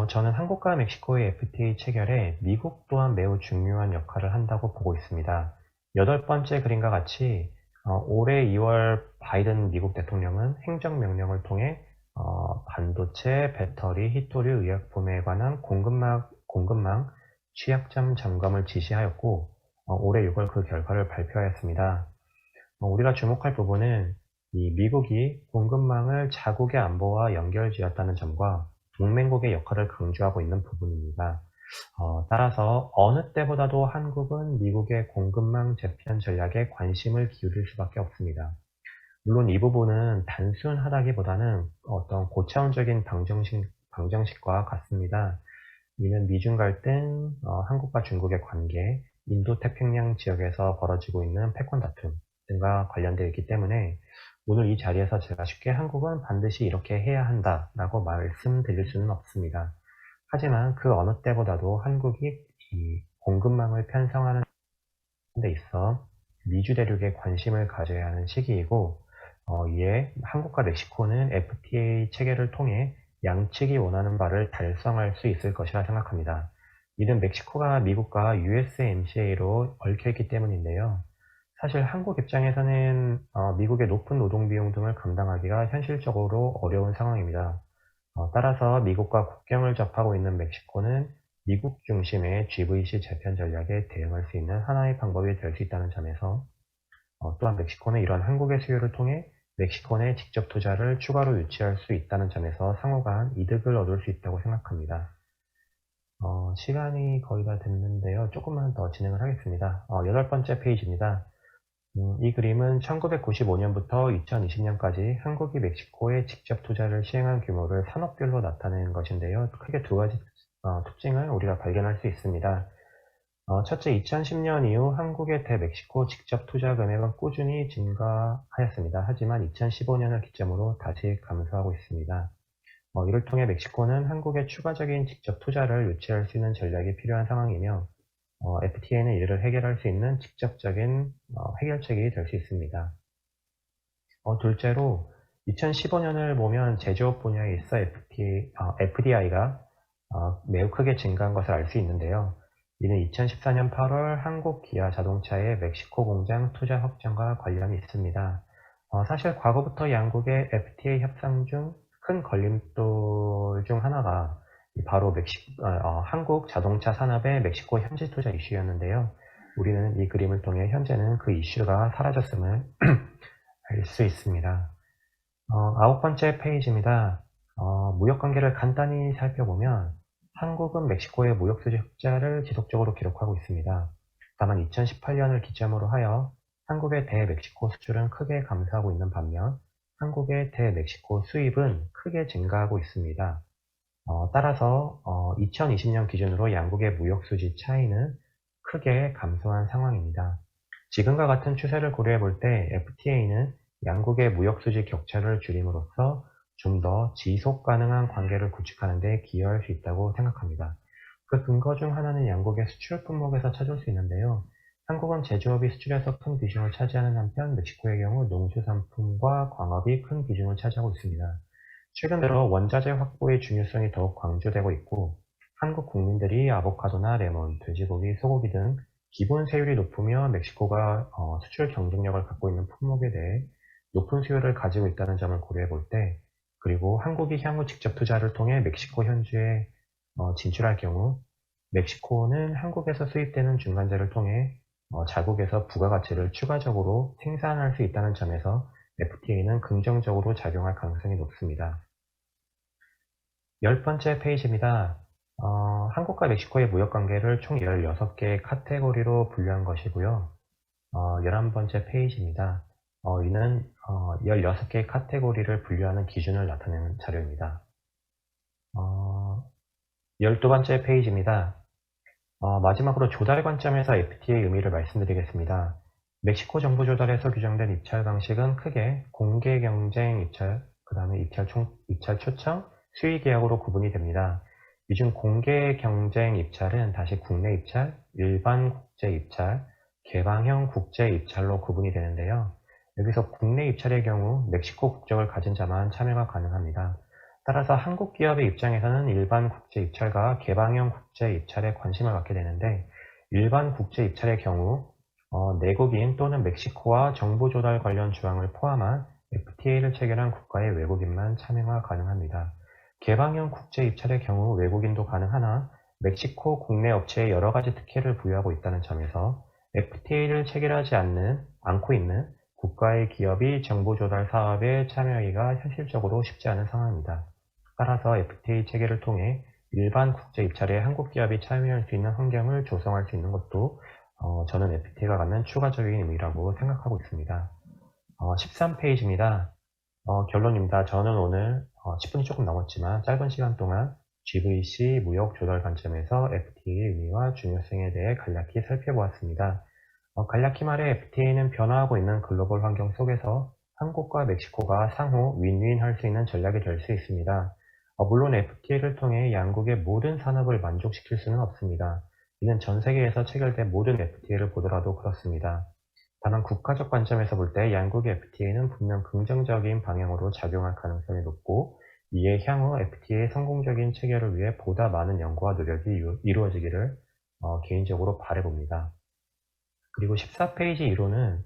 저는 한국과 멕시코의 FTA 체결에 미국 또한 매우 중요한 역할을 한다고 보고 있습니다. 8번째 그림과 같이 올해 2월 바이든 미국 대통령은 행정명령을 통해 반도체, 배터리, 히토류, 의약품에 관한 공급망 취약점 점검을 지시하였고 올해 6월 그 결과를 발표하였습니다. 우리가 주목할 부분은 이 미국이 공급망을 자국의 안보와 연결지었다는 점과 동맹국의 역할을 강조하고 있는 부분입니다. 따라서 어느 때보다도 한국은 미국의 공급망 재편 전략에 관심을 기울일 수밖에 없습니다. 물론 이 부분은 단순하다기보다는 어떤 고차원적인 방정식과 같습니다. 이는 미중 갈등, 한국과 중국의 관계, 인도태평양 지역에서 벌어지고 있는 패권 다툼 등과 관련되어 있기 때문에 오늘 이 자리에서 제가 쉽게 한국은 반드시 이렇게 해야 한다라고 말씀드릴 수는 없습니다. 하지만 그 어느 때보다도 한국이 이 공급망을 편성하는 데 있어 미주 대륙에 관심을 가져야 하는 시기이고 이에 한국과 멕시코는 FTA 체결을 통해 양측이 원하는 바를 달성할 수 있을 것이라 생각합니다. 이는 멕시코가 미국과 USMCA로 얽혀있기 때문인데요. 사실 한국 입장에서는 미국의 높은 노동비용 등을 감당하기가 현실적으로 어려운 상황입니다. 따라서 미국과 국경을 접하고 있는 멕시코는 미국 중심의 GVC 재편 전략에 대응할 수 있는 하나의 방법이 될 수 있다는 점에서 또한 멕시코는 이런 한국의 수요를 통해 멕시코 내 직접 투자를 추가로 유치할 수 있다는 점에서 상호간 이득을 얻을 수 있다고 생각합니다. 시간이 거의 다 됐는데요. 조금만 더 진행을 하겠습니다. 8번째 페이지입니다. 이 그림은 1995년부터 2020년까지 한국이 멕시코에 직접 투자를 시행한 규모를 산업별로 나타내는 것인데요. 크게 두 가지 특징을 우리가 발견할 수 있습니다. 첫째, 2010년 이후 한국의 대멕시코 직접 투자 금액은 꾸준히 증가하였습니다. 하지만 2015년을 기점으로 다시 감소하고 있습니다. 이를 통해 멕시코는 한국의 추가적인 직접 투자를 유치할 수 있는 전략이 필요한 상황이며 FTA는 이를 해결할 수 있는 직접적인 해결책이 될 수 있습니다. 둘째로 2015년을 보면 제조업 분야에 있어 FDI가 매우 크게 증가한 것을 알 수 있는데요. 이는 2014년 8월 한국 기아 자동차의 멕시코 공장 투자 확정과 관련이 있습니다. 사실 과거부터 양국의 FTA 협상 중 큰 걸림돌 중 하나가 바로 한국 자동차 산업의 멕시코 현지 투자 이슈였는데요. 우리는 이 그림을 통해 현재는 그 이슈가 사라졌음을 알 수 있습니다. 9번째 페이지입니다. 무역 관계를 간단히 살펴보면 한국은 멕시코의 무역 수지 흑자를 지속적으로 기록하고 있습니다. 다만 2018년을 기점으로 하여 한국의 대멕시코 수출은 크게 감소하고 있는 반면 한국의 대멕시코 수입은 크게 증가하고 있습니다. 따라서 2020년 기준으로 양국의 무역 수지 차이는 크게 감소한 상황입니다. 지금과 같은 추세를 고려해 볼 때 FTA는 양국의 무역 수지 격차를 줄임으로써 좀 더 지속 가능한 관계를 구축하는 데 기여할 수 있다고 생각합니다. 그 근거 중 하나는 양국의 수출 품목에서 찾을 수 있는데요. 한국은 제조업이 수출에서 큰 비중을 차지하는 한편 멕시코의 경우 농수산품과 광업이 큰 비중을 차지하고 있습니다. 최근 들어 원자재 확보의 중요성이 더욱 강조되고 있고 한국 국민들이 아보카도나 레몬, 돼지고기, 소고기 등 기본 세율이 높으며 멕시코가 수출 경쟁력을 갖고 있는 품목에 대해 높은 수요를 가지고 있다는 점을 고려해 볼 때, 그리고 한국이 향후 직접 투자를 통해 멕시코 현지에 진출할 경우 멕시코는 한국에서 수입되는 중간재를 통해 자국에서 부가가치를 추가적으로 생산할 수 있다는 점에서 FTA는 긍정적으로 작용할 가능성이 높습니다. 10번째 페이지입니다. 한국과 멕시코의 무역관계를 총 16개의 카테고리로 분류한 것이고요. 11번째 페이지입니다. 이는 16개의 카테고리를 분류하는 기준을 나타내는 자료입니다. 12번째 페이지입니다. 마지막으로 조달 관점에서 FTA의 의미를 말씀드리겠습니다. 멕시코 정부 조달에서 규정된 입찰 방식은 크게 공개 경쟁 입찰, 그 다음에 입찰 초청, 수의 계약으로 구분이 됩니다. 이 중 공개 경쟁 입찰은 다시 국내 입찰, 일반 국제 입찰, 개방형 국제 입찰로 구분이 되는데요. 여기서 국내 입찰의 경우 멕시코 국적을 가진 자만 참여가 가능합니다. 따라서 한국 기업의 입장에서는 일반 국제 입찰과 개방형 국제 입찰에 관심을 갖게 되는데, 일반 국제 입찰의 경우 내국인 또는 멕시코와 정부 조달 관련 조항을 포함한 FTA를 체결한 국가의 외국인만 참여가 가능합니다. 개방형 국제 입찰의 경우 외국인도 가능하나 멕시코 국내 업체에 여러 가지 특혜를 부여하고 있다는 점에서 FTA를 체결하지 않고 있는 국가의 기업이 정부 조달 사업에 참여하기가 현실적으로 쉽지 않은 상황입니다. 따라서 FTA 체결을 통해 일반 국제 입찰에 한국 기업이 참여할 수 있는 환경을 조성할 수 있는 것도 저는 FTA가 갖는 추가적인 의미라고 생각하고 있습니다. 13페이지입니다. 결론입니다. 저는 오늘 10분이 조금 넘었지만 짧은 시간 동안 GVC 무역 조달 관점에서 FTA의 의미와 중요성에 대해 간략히 살펴보았습니다. 간략히 말해 FTA는 변화하고 있는 글로벌 환경 속에서 한국과 멕시코가 상호 윈윈 할 수 있는 전략이 될 수 있습니다. 물론 FTA를 통해 양국의 모든 산업을 만족시킬 수는 없습니다. 이는 전 세계에서 체결된 모든 FTA를 보더라도 그렇습니다. 다만 국가적 관점에서 볼 때 양국의 FTA는 분명 긍정적인 방향으로 작용할 가능성이 높고, 이에 향후 FTA의 성공적인 체결을 위해 보다 많은 연구와 노력이 이루어지기를 개인적으로 바라봅니다. 그리고 14페이지 2로는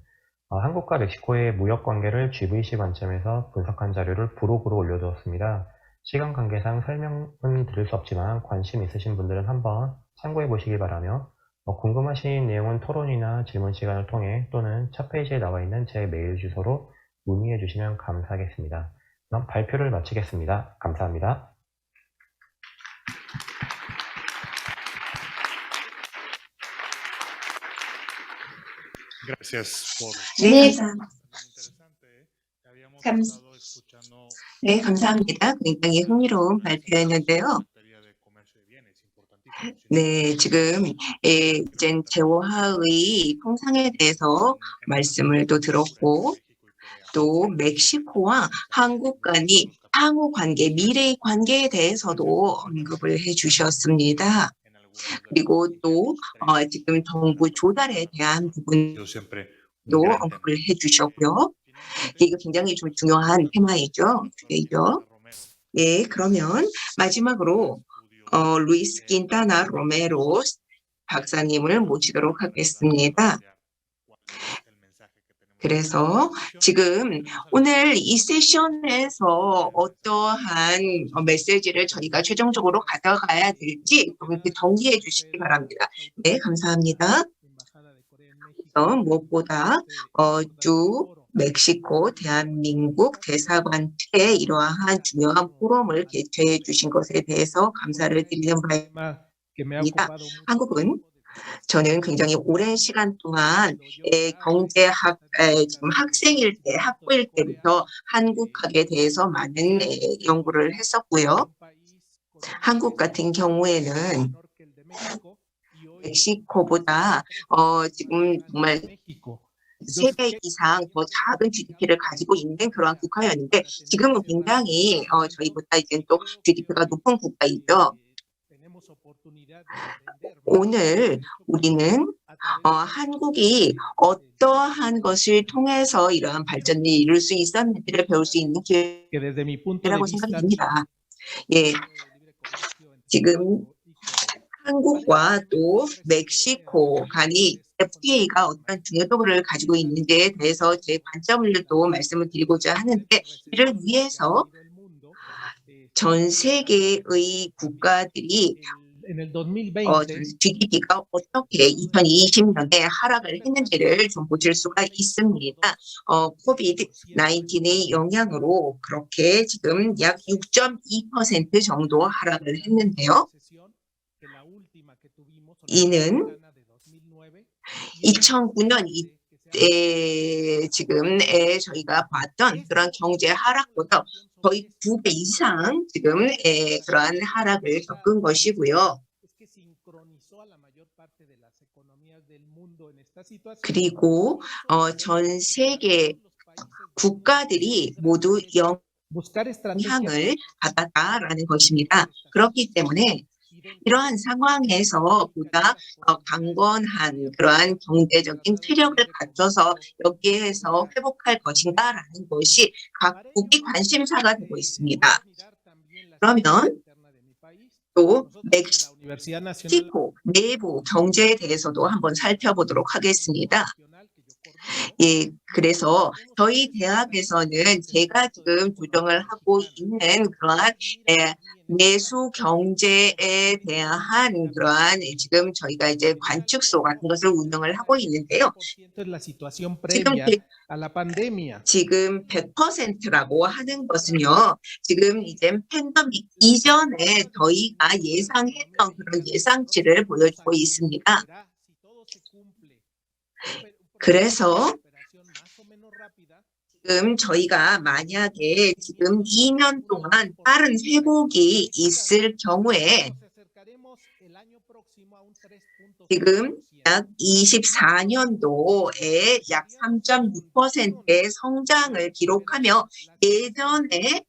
한국과 멕시코의 무역 관계를 GVC 관점에서 분석한 자료를 부록으로 올려두었습니다. 시간 관계상 설명은 드릴 수 없지만 관심 있으신 분들은 한번 참고해 보시기 바라며, 궁금하신 내용은 토론이나 질문 시간을 통해 또는 첫 페이지에 나와 있는 제 메일 주소로 문의해 주시면 감사하겠습니다. 그럼 발표를 마치겠습니다. 감사합니다. Gracias por 네, interesante. 네, 감사합니다. 굉장히 흥미로운 발표였는데요. 네, 지금 이젠 대화의 통상에 대해서 말씀을 또 들었고, 또 멕시코와 한국 간이 향후 관계, 미래의 관계에 대해서도 언급을 해주셨습니다. 그리고 또 지금 정부 조달에 대한 부분도 언급을 해주셨고요. 이게 굉장히 좀 중요한 테마이죠. 예, 그러면 마지막으로 루이스 킨타나 로메로 박사님을 모시도록 하겠습니다. 그래서 지금 오늘 이 세션에서 어떠한 메시지를 저희가 최종적으로 가져가야 될지 좀 이렇게 정리해 주시기 바랍니다. 네, 감사합니다. 무엇보다 주 멕시코 대한민국 대사관 측에 이러한 중요한 포럼을 개최해 주신 것에 대해서 감사를 드리는 바입니다. 한국은 저는 굉장히 오랜 시간 동안 경제학 지금 학생일 때, 학부일 때부터 한국학에 대해서 많은 연구를 했었고요. 한국 같은 경우에는 멕시코보다 지금 정말 3배 이상 더 작은 GDP를 가지고 있는 그러한 국가였는데 지금은 굉장히 저희보다 이제 또 GDP가 높은 국가이죠. 오늘 우리는 한국이 어떠한 것을 통해서 이러한 발전을 이룰 수 있었는지를 배울 수 있는 기회라고 생각이 듭니다. 예, 지금 한국과 또 멕시코 간이 FTA가 어떤 중요도를 가지고 있는지에 대해서 제 관점을 또 말씀을 드리고자 하는데 이를 위해서 전 세계의 국가들이 GDP가 어떻게 2020년에 하락을 했는지를 좀 보실 수가 있습니다. 코비드-19의 영향으로 그렇게 지금 약 6.2% 정도 하락을 했는데요. 이는 2009년 이때 지금에 저희가 봤던 그런 경제 하락보다 거의 2배 이상 지금 그러한 하락을 겪은 것이고요. 그리고 전 세계 국가들이 모두 영향을 받았다라는 것입니다. 그렇기 때문에 이러한 상황에서 보다 강건한 그러한 경제적인 체력을 갖춰서 여기에서 회복할 것인가라는 것이 각국의 관심사가 되고 있습니다. 그러면 또 멕시코 내부 경제에 대해서도 한번 살펴보도록 하겠습니다. 예, 그래서 저희 대학에서는 제가 지금 조정을 하고 있는 그러한 내수 경제에 대한 그러한 지금 저희가 이제 관측소 같은 것을 운영을 하고 있는데요. 지금 100%라고 하는 것은요. 지금 이제 팬데믹 이전에 저희가 예상했던 그런 예상치를 보여주고 있습니다. 그래서 지금 저희가 만약에 지금 2년 동안 빠른 회복이 있을 경우에 지금 약 24년도에 약 3.6%의 성장을 기록하며 예전에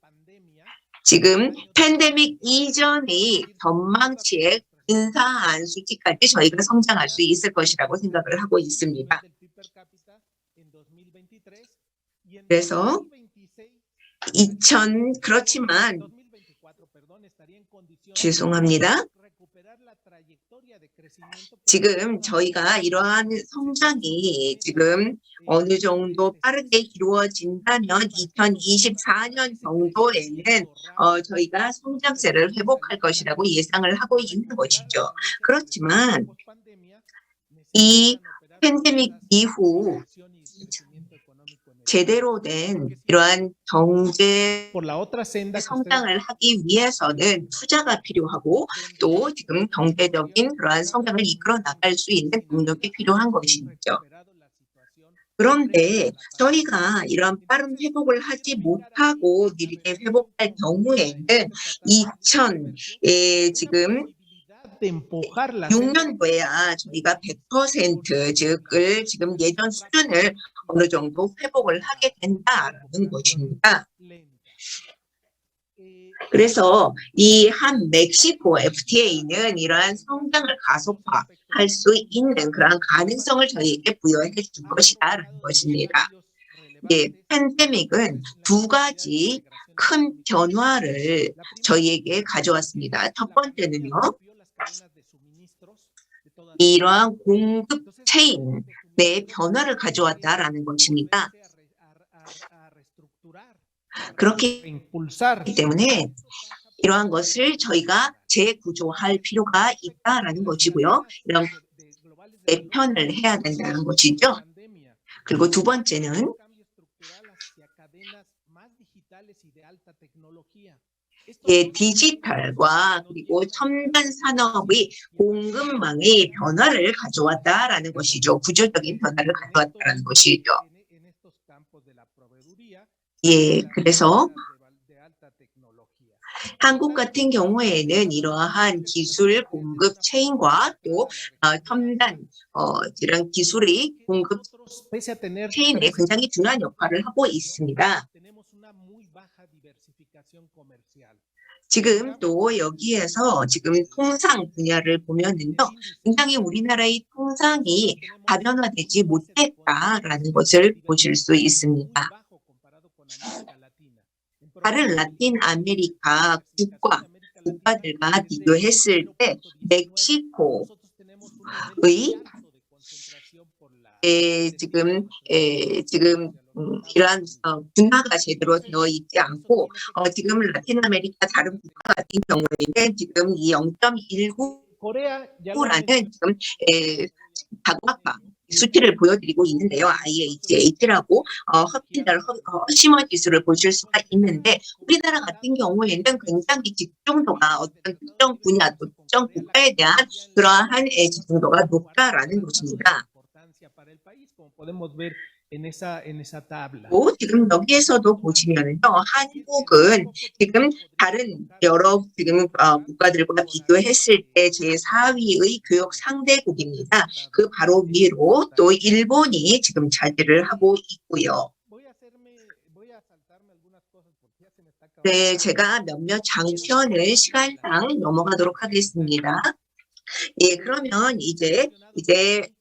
지금 팬데믹 이전의 전망치에 근사한 수치까지 저희가 성장할 수 있을 것이라고 생각을 하고 있습니다. 그래서 그렇지만 죄송합니다. 지금 저희가 이러한 성장이 지금 어느 정도 빠르게 이루어진다면 2024년 정도에는 저희가 성장세를 회복할 것이라고 예상을 하고 있는 것이죠. 그렇지만 이 팬데믹 이후 제대로 된 이러한 경제 성장을 하기 위해서는 투자가 필요하고 또 지금 경제적인 그러한 성장을 이끌어 나갈 수 있는 동력이 필요한 것이죠. 그런데 저희가 이러한 빠른 회복을 하지 못하고 느리게 회복할 경우에는 지금 6년도에야 저희가 100% 즉을 지금 예전 수준을 어느 정도 회복을 하게 된다라는 것입니다. 그래서 이 한 멕시코 FTA는 이러한 성장을 가속화할 수 있는 그러한 가능성을 저희에게 부여해 줄 것이다라는 것입니다. 예, 팬데믹은 두 가지 큰 변화를 저희에게 가져왔습니다. 첫 번째는요. 이러한 공급 체인의 변화를 가져왔다라는 것입니다. 그렇기 때문에 이러한 것을 저희가 재구조할 필요가 있다라는 것이고요. 이런 개편을 해야 된다는 것이죠. 그리고 두 번째는 디지털과 그리고 첨단 산업의 공급망의 변화를 가져왔다라는 것이죠. 구조적인 변화를 가져왔다라는 것이죠. 그래서 한국 같은 경우에는 이러한 기술 공급 체인과 또 첨단 이런 기술의 공급 체인에 굉장히 중요한 역할을 하고 있습니다. 지금 또 여기에서 지금 통상 분야를 보면은요, 굉장히 우리나라의 통상이 다변화되지 못했다라는 것을 보실 수 있습니다. 다른 라틴 아메리카 국가들과 비교했을 때 멕시코의 지금 이러한 분화가 제대로 되어 있지 않고 지금 라틴 아메리카 다른 국가 같은 경우에는 지금 이 0.19라는 지금 다각화 수치를 보여드리고 있는데요. IHH라고 허심어 지수를 보실 수가 있는데 우리나라 같은 경우에는 굉장히 집중도가 어떤 특정 분야, 특정 국가에 대한 그러한 집중도가 높다라는 것입니다. 지금 여기에서도 보시면은요, 한국은 지금 다른 여러 국가들과 비교했을 때 제4위의 교육 상대국입니다. 그 바로 위로 또 일본이 지금 차지를 하고 있고요. 네, 제가 몇몇 장편을 시간상 넘어가도록 하겠습니다. 그러면 이제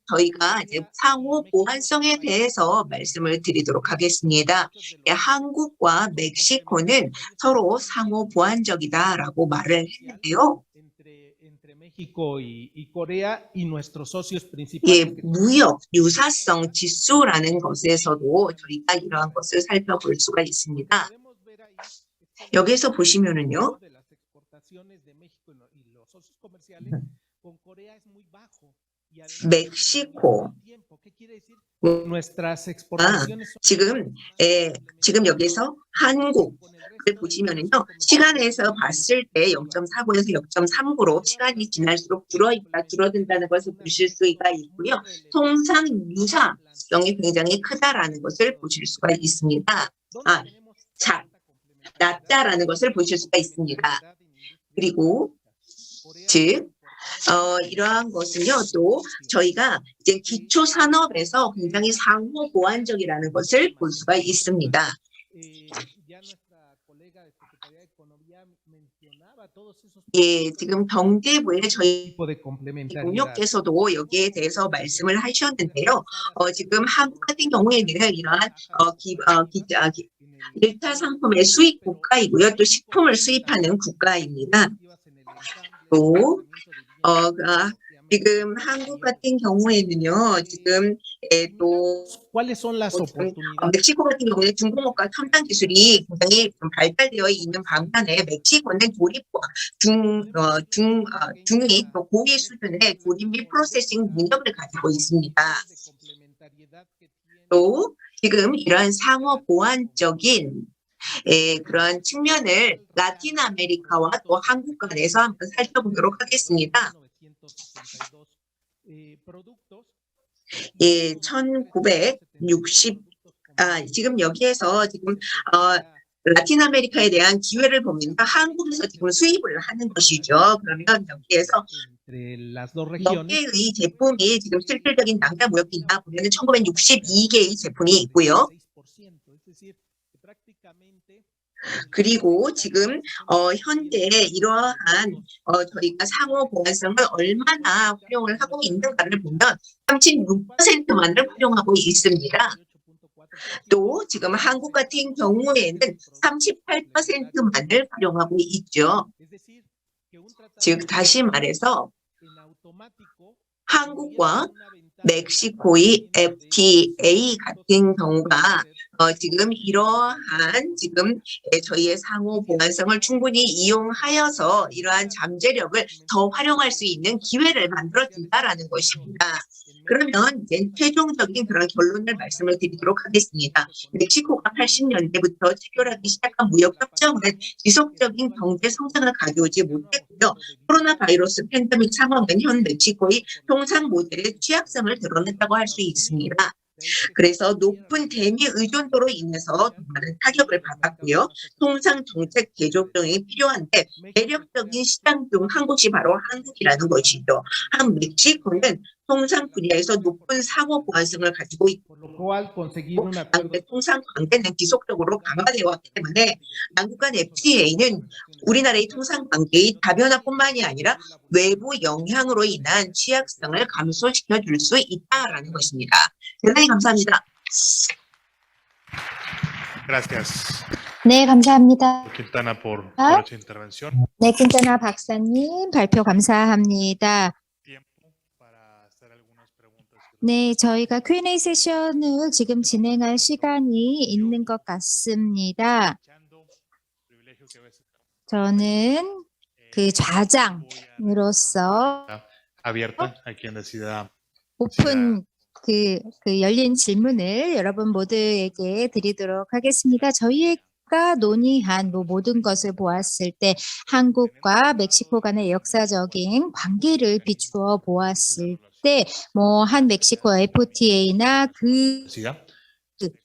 저희가 상호 보완성에 대해서 말씀을 드리도록 하겠습니다. 한국과 멕시코는 서로 상호 보완적이다라고 말을 했는데요. 무역 유사성 지수라는 것에서도 저희가 이러한 것을 살펴볼 수가 있습니다. 여기서 보시면은요. 멕시코 지금 여기서 한국을 보시면은요, 시간에서 봤을 때 0.49에서 0.39로 시간이 지날수록 줄어든다는 것을 보실 수가 있고요. 통상 유사성이 굉장히 크다라는 것을 보실 수가 있습니다. 낮다라는 것을 보실 수가 있습니다. 그리고 즉 이러한 것은요, 또 저희가 이제 기초 산업에서 굉장히 상호 보완적이라는 것을 볼 수가 있습니다. 지금 경제부의 저희 동료께서도 여기에 대해서 말씀을 하셨는데요. 지금 한국 같은 경우에는 이러한 1차 상품의 수입 국가이고요. 또 식품을 수입하는 국가입니다. 또 지금 한국 같은 경우에는요, 지금 또 멕시코 같은 경우에 중공업과 첨단 기술이 굉장히 발달되어 있는 반면에 멕시코는 조립과 중위 또 고위 수준의 조립 및 프로세싱 능력을 가지고 있습니다. 또 지금 이러한 상호 보완적인 그런 측면을 라틴 아메리카와 또 한국 간에서 한번 살펴보도록 하겠습니다. 1960 지금 여기에서 지금 라틴 아메리카에 대한 기회를 봅니다. 한국에서 지금 수입을 하는 것이죠. 그러면 여기에서 몇 개의 제품이 지금 실질적인 남자 무역이나 보면은 1962개의 제품이 있고요. 그리고 지금 현재 이러한 저희가 상호 보완성을 얼마나 활용을 하고 있는가를 보면 36%만을 활용하고 있습니다. 또 지금 한국 같은 경우에는 38%만을 활용하고 있죠. 즉 다시 말해서 한국과 멕시코의 FTA 같은 경우가 지금 이러한 지금 저희의 상호 보완성을 충분히 이용하여서 이러한 잠재력을 더 활용할 수 있는 기회를 만들어준다라는 것입니다. 그러면 이제 최종적인 그런 결론을 말씀을 드리도록 하겠습니다. 멕시코가 80년대부터 체결하기 시작한 무역 협정은 지속적인 경제 성장을 가져오지 못했고요. 코로나 바이러스 팬데믹 상황은 현 멕시코의 통상 모델의 취약성을 드러냈다고 할 수 있습니다. 그래서 높은 대미 의존도로 인해서 많은 타격을 받았고요. 통상 정책 재조정이 필요한데 매력적인 시장 중 한 곳이 바로 한국이라는 것이죠. 한 멕시코는 통상 분야에서 높은 상호 보완성을 가지고 있고 양국의 통상 관계는 지속적으로 강화되었기 때문에 양국 간 FTA는 우리나라의 통상 관계의 다변화뿐만이 아니라 외부 영향으로 인한 취약성을 감소시켜 줄 수 있다라는 것입니다. 대단히 감사합니다. Gracias, 네, 감사합니다. Quintana, por esa intervención. 네, 킨타나 박사님 발표 감사합니다. Tiempo para hacer algunas preguntas. 네, 저희가 Q&A 세션을 지금 진행할 시간이 있는 것 같습니다. Privilegio que a veces 저는 그 좌장으로서 abierta a quien decida. 오픈 그 열린 질문을 여러분 모두에게 드리도록 하겠습니다. 저희가 논의한 모든 것을 보았을 때 한국과 멕시코 간의 역사적인 관계를 비추어 보았을 때 한 멕시코 FTA나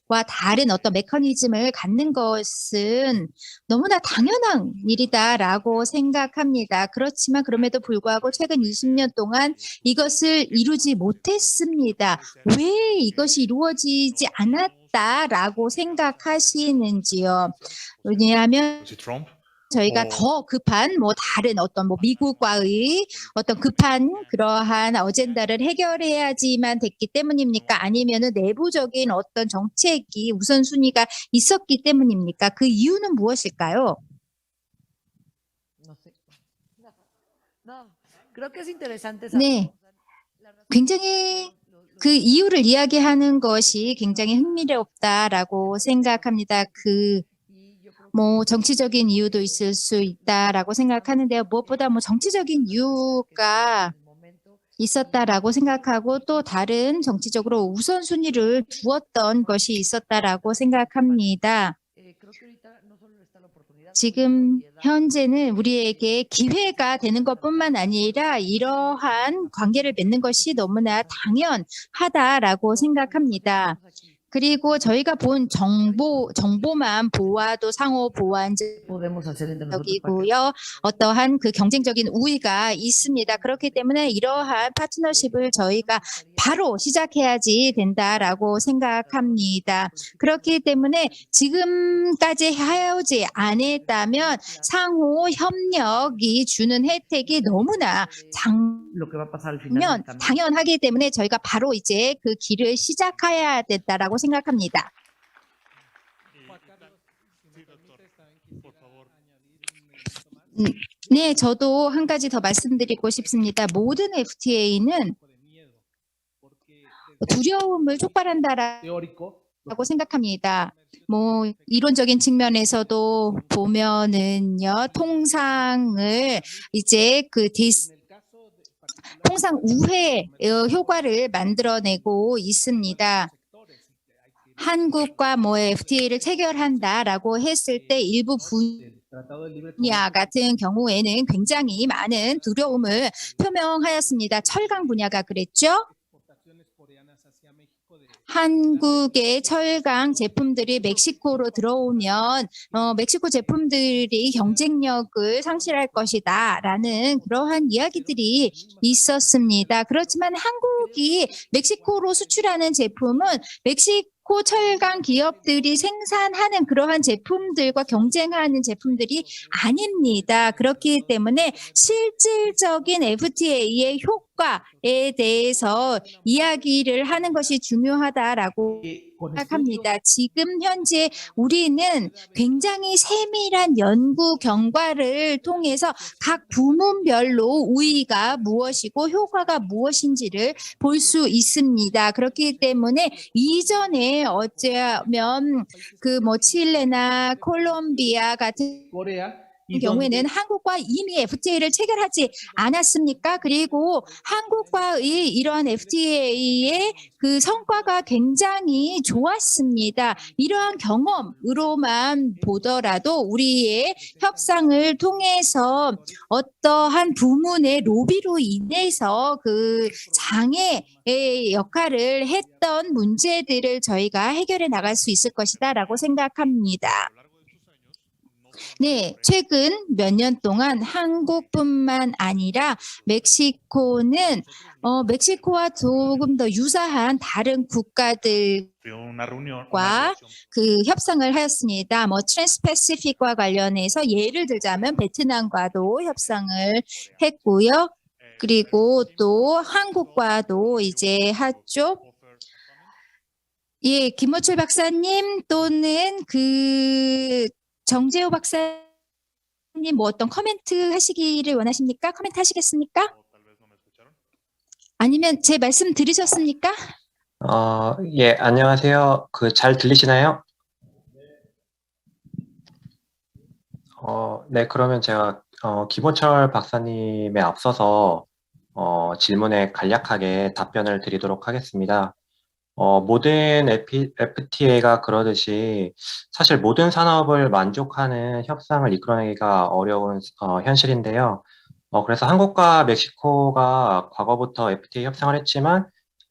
그와 다른 어떤 메커니즘을 갖는 것은 너무나 당연한 일이다라고 생각합니다. 그렇지만 그럼에도 불구하고 최근 20년 동안 이것을 이루지 못했습니다. 왜 이것이 이루어지지 않았다라고 생각하시는지요? 왜냐하면 Trump. 저희가 더 급한 다른 어떤 미국과의 어떤 급한 그러한 어젠다를 해결해야지만 됐기 때문입니까? 아니면은 내부적인 어떤 정책이 우선순위가 있었기 때문입니까? 그 이유는 무엇일까요? 네, 굉장히 그 이유를 이야기하는 것이 굉장히 흥미롭다라고 생각합니다. 정치적인 이유도 있을 수 있다라고 생각하는데요. 무엇보다 정치적인 이유가 있었다라고 생각하고 또 다른 정치적으로 우선순위를 두었던 것이 있었다라고 생각합니다. 지금 현재는 우리에게 기회가 되는 것뿐만 아니라 이러한 관계를 맺는 것이 너무나 당연하다라고 생각합니다. 그리고 저희가 본 정보만 보아도 상호 보완적이고요. 어떠한 그 경쟁적인 우위가 있습니다. 그렇기 때문에 이러한 파트너십을 저희가 바로 시작해야지 된다라고 생각합니다. 그렇기 때문에 지금까지 하지 않았다면 상호 협력이 주는 혜택이 너무나 당연하기 때문에 저희가 바로 이제 그 길을 시작해야 된다라고 생각합니다. 네, 저도 한 가지 더 말씀드리고 싶습니다. 모든 FTA는 두려움을 촉발한다라고 생각합니다. 이론적인 측면에서도 보면은요, 통상을 이제 통상 우회 효과를 만들어내고 있습니다. 한국과 FTA를 체결한다라고 했을 때 일부 분야 같은 경우에는 굉장히 많은 두려움을 표명하였습니다. 철강 분야가 그랬죠? 한국의 철강 제품들이 멕시코로 들어오면 멕시코 제품들이 경쟁력을 상실할 것이다 라는 그러한 이야기들이 있었습니다. 그렇지만 한국이 멕시코로 수출하는 제품은 멕시코 철강 기업들이 생산하는 그러한 제품들과 경쟁하는 제품들이 아닙니다. 그렇기 때문에 실질적인 FTA의 성과에 대해서 이야기를 하는 것이 중요하다라고 생각합니다. 지금 현재 우리는 굉장히 세밀한 연구 경과를 통해서 각 부문별로 우위가 무엇이고 효과가 무엇인지를 볼 수 있습니다. 그렇기 때문에 이전에 어쩌면 그 뭐 칠레나 콜롬비아 같은 경우에는 한국과 이미 FTA를 체결하지 않았습니까? 그리고 한국과의 이러한 FTA의 그 성과가 굉장히 좋았습니다. 이러한 경험으로만 보더라도 우리의 협상을 통해서 어떠한 부문의 로비로 인해서 그 장애의 역할을 했던 문제들을 저희가 해결해 나갈 수 있을 것이다라고 생각합니다. 네, 최근 몇 년 동안 한국뿐만 아니라 멕시코는 멕시코와 조금 더 유사한 다른 국가들 una reunión, 과 그 협상을 하였습니다. 뭐 트랜스패시픽과 관련해서 예를 들자면 베트남과도 협상을 했고요. 그리고 또 한국과도 이제 했죠. 예, 김호철 박사님 또는 그 정재호 박사님 뭐 어떤 코멘트 하시기를 원하십니까? 코멘트 하시겠습니까? 아니면 제 말씀 들으셨습니까? 예, 안녕하세요. 잘 들리시나요? 네, 그러면 제가, 김호철 박사님에 앞서서, 질문에 간략하게 답변을 드리도록 하겠습니다. 모든 FTA가 그러듯이 사실 모든 산업을 만족하는 협상을 이끌어내기가 어려운, 현실인데요. 그래서 한국과 멕시코가 과거부터 FTA 협상을 했지만,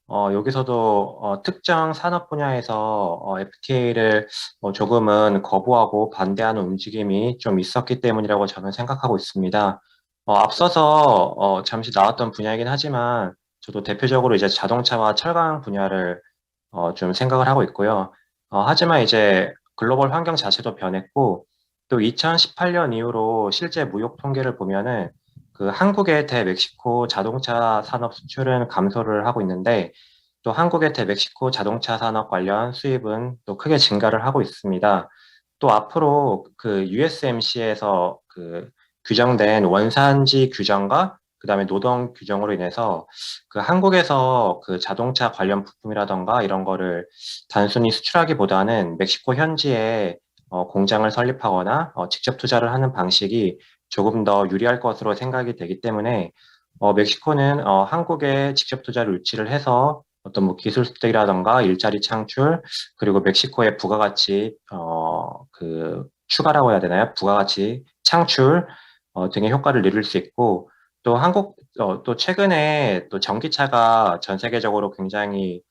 여기서도 특정 산업 분야에서 FTA를 조금은 거부하고 반대하는 움직임이 좀 있었기 때문이라고 저는 생각하고 있습니다. 앞서서 잠시 나왔던 분야이긴 하지만 저도 대표적으로 이제 자동차와 철강 분야를 좀 생각을 하고 있고요. 하지만 이제 글로벌 환경 자체도 변했고 또 2018년 이후로 실제 무역 통계를 보면은 그 한국의 대멕시코 자동차 산업 수출은 감소를 하고 있는데 또 한국의 대멕시코 자동차 산업 관련 수입은 또 크게 증가를 하고 있습니다. 또 앞으로 그 USMC에서 그 규정된 원산지 규정과 그다음에 노동 규정으로 인해서 그 한국에서 그 자동차 관련 부품이라던가 이런 거를 단순히 수출하기보다는 멕시코 현지에 공장을 설립하거나 직접 투자를 하는 방식이 조금 더 유리할 것으로 생각이 되기 때문에 멕시코는 한국에 직접 투자를 유치를 해서 어떤 뭐 기술 습득이라던가 일자리 창출 그리고 멕시코의 부가가치 그 추가라고 해야 되나요? 부가가치 창출 등의 효과를 누릴 수 있고 또 또 최근에 또 전기차가 전 세계적으로 굉장히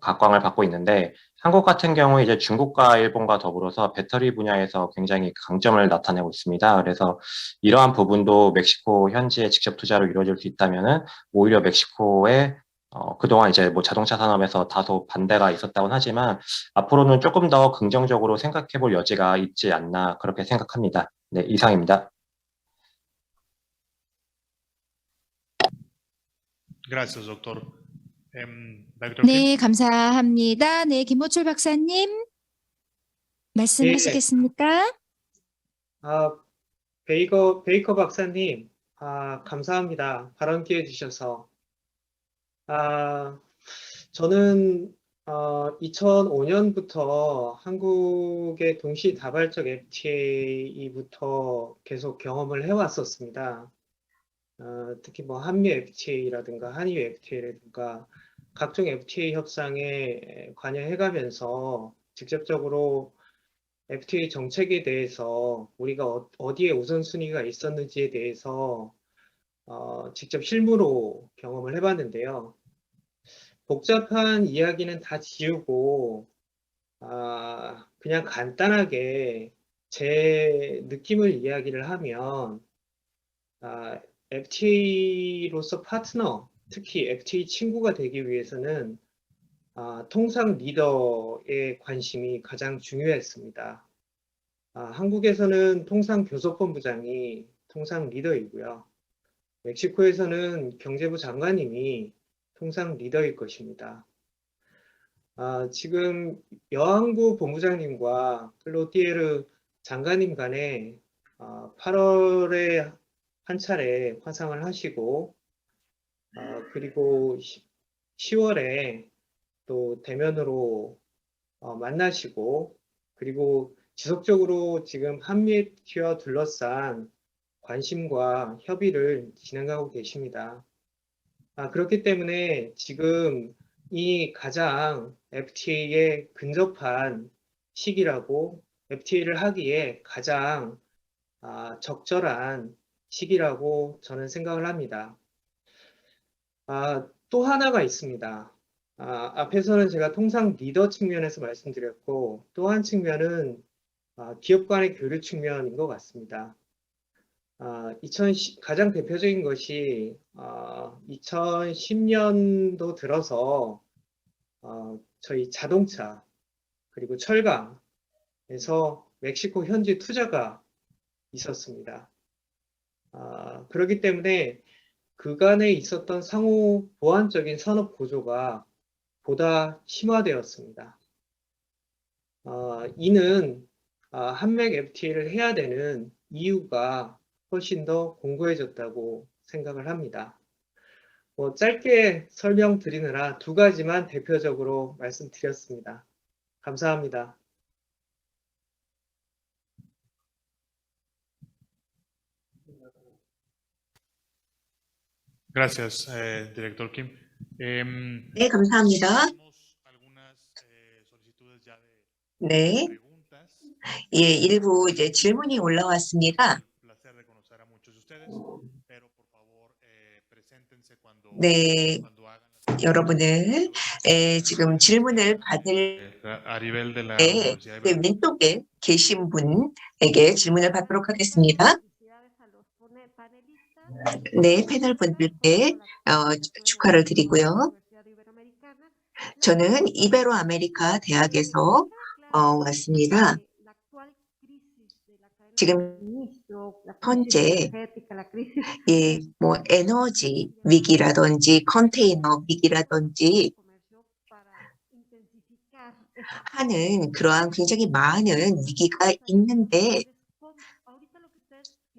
각광을 받고 있는데 한국 같은 경우 이제 중국과 일본과 더불어서 배터리 분야에서 굉장히 강점을 나타내고 있습니다. 그래서 이러한 부분도 멕시코 현지에 직접 투자로 이루어질 수 있다면은 오히려 멕시코의 그동안 이제 뭐 자동차 산업에서 다소 반대가 있었다고는 하지만 앞으로는 조금 더 긍정적으로 생각해 볼 여지가 있지 않나 그렇게 생각합니다. 네, 이상입니다. Gracias, doctor. Dr. Kim, 네, 감사합니다. 네, 김호철 박사님 말씀하시겠습니까? 베이커 박사님, 감사합니다. 발언 기회 주셔서. 저는 2005년부터 한국의 동시다발적 FTA부터 계속 경험을 해왔었습니다. 특히 뭐 한미 FTA라든가 한EU FTA라든가 각종 FTA 협상에 관여해가면서 직접적으로 FTA 정책에 대해서 우리가 어디에 우선순위가 있었는지에 대해서 직접 실무로 경험을 해봤는데요. 복잡한 이야기는 다 지우고 그냥 간단하게 제 느낌을 이야기를 하면 FTA로서 파트너, 특히 FTA 친구가 되기 위해서는 통상 리더의 관심이 가장 중요했습니다. 한국에서는 통상 교섭본부장이 통상 리더이고요. 멕시코에서는 경제부 장관님이 통상 리더일 것입니다. 지금 여항구 본부장님과 클로티에르 장관님 간에 8월에 한 차례 화상을 하시고 그리고 10월에 또 대면으로 만나시고 그리고 지속적으로 지금 한미 FTA와 둘러싼 관심과 협의를 진행하고 계십니다. 그렇기 때문에 지금 이 가장 FTA에 근접한 시기라고 FTA를 하기에 가장 적절한 시기라고 저는 생각을 합니다. 또 하나가 있습니다. 앞에서는 제가 통상 리더 측면에서 말씀드렸고 또 한 측면은 기업 간의 교류 측면인 것 같습니다. 가장 대표적인 것이 2010년도 들어서 저희 자동차 그리고 철강에서 멕시코 현지 투자가 있었습니다. 그렇기 때문에 그간에 있었던 상호 보완적인 산업 구조가 보다 심화되었습니다. 이는 한맥 FTA를 해야 되는 이유가 훨씬 더 공고해졌다고 생각을 합니다. 짧게 설명드리느라 두 가지만 대표적으로 말씀드렸습니다. 감사합니다. Gracias, director Kim. 네, 감사합니다. Tenemos algunas solicitudes ya de 네, preguntas. 예, 일부 이제 질문이 올라왔습니다. El placer de conocer a muchos de ustedes, pero por favor preséntense cuando 네, hagan las 여러분을 지금 질문을 받을 Aribel de la 때 Universidad 네, 왼쪽에 계신 분에게 질문을 받도록 하겠습니다. 네, 패널 분들께 축하를 드리고요. 저는 이베로 아메리카 대학에서 왔습니다. 지금 현재 뭐 에너지 위기라든지 컨테이너 위기라든지 하는 그러한 굉장히 많은 위기가 있는데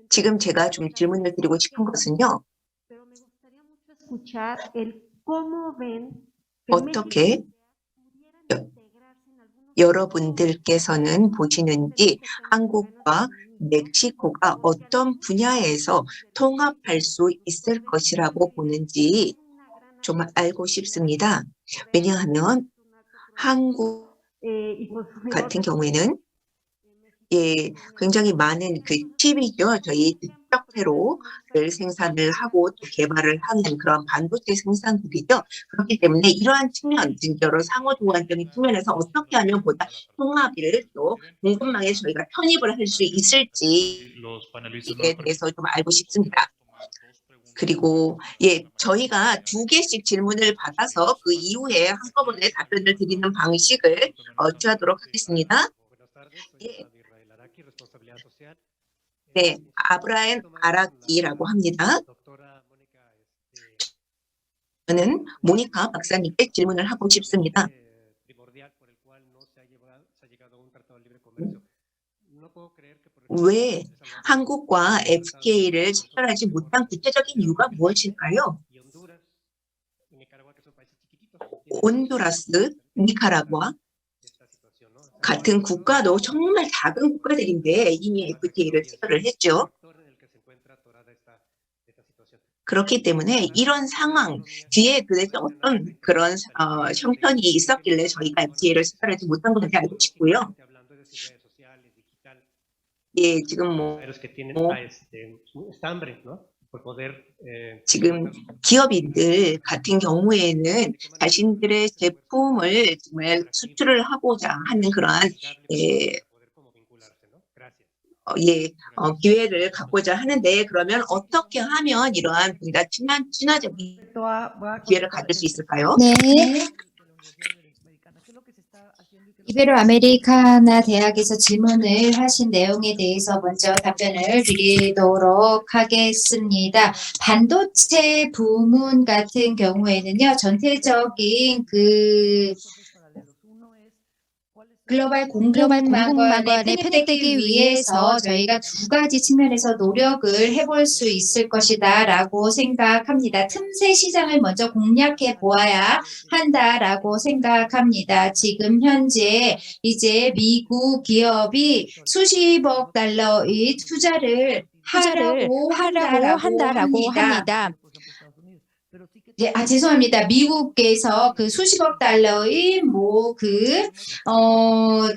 지금 제가 좀 질문을 드리고 싶은 것은요. 어떻게 여러분들께서는 보시는지 한국과 멕시코가 어떤 분야에서 통합할 수 있을 것이라고 보는지 좀 알고 싶습니다. 왜냐하면 한국 같은 경우에는 굉장히 많은 그 칩이죠. 저희 특적회로를 생산을 하고 또 개발을 하는 그런 반도체 생산국이죠. 그렇기 때문에 이러한 측면, 즉 여러 상호조환적인 측면에서 어떻게 하면 보다 통합을 또 공급망에 저희가 편입을 할 수 있을지에 대해서 좀 알고 싶습니다. 그리고 저희가 2개씩 질문을 받아서 그 이후에 한꺼번에 답변을 드리는 방식을 취하도록 하겠습니다. 네, 아브라엔 아라키라고 합니다. 저는 모니카 박사님께 질문을 하고 싶습니다. 왜 한국과 FTA를 체결하지 못한 구체적인 이유가 무엇일까요? 온두라스, 니카라구아 같은 국가도 정말 작은 국가들인데 이미 FTA를 체결을 했죠. 그렇기 때문에 이런 상황 뒤에 도대체 어떤 그런 형편이 있었길래 저희가 FTA를 체결하지 못한 건지 알고 싶고요. 지금 지금 기업인들 같은 경우에는 자신들의 제품을 정말 수출을 하고자 하는 그러한 기회를 갖고자 하는데 그러면 어떻게 하면 이러한 보다 친화적인 기회를 가질 수 있을까요? 네. 이베로아메리카나 대학에서 질문을 하신 내용에 대해서 먼저 답변을 드리도록 하겠습니다. 반도체 부문 같은 경우에는요, 전체적인 글로벌 공급망에 편입되기 위해서 저희가 두 가지 측면에서 노력을 해볼 수 있을 것이다라고 생각합니다. 틈새 시장을 먼저 공략해 보아야 한다라고 생각합니다. 지금 현재 이제 미국 기업이 수십억 달러의 투자를 하라고 한다라고 합니다. 죄송합니다. 미국에서 그 수십억 달러의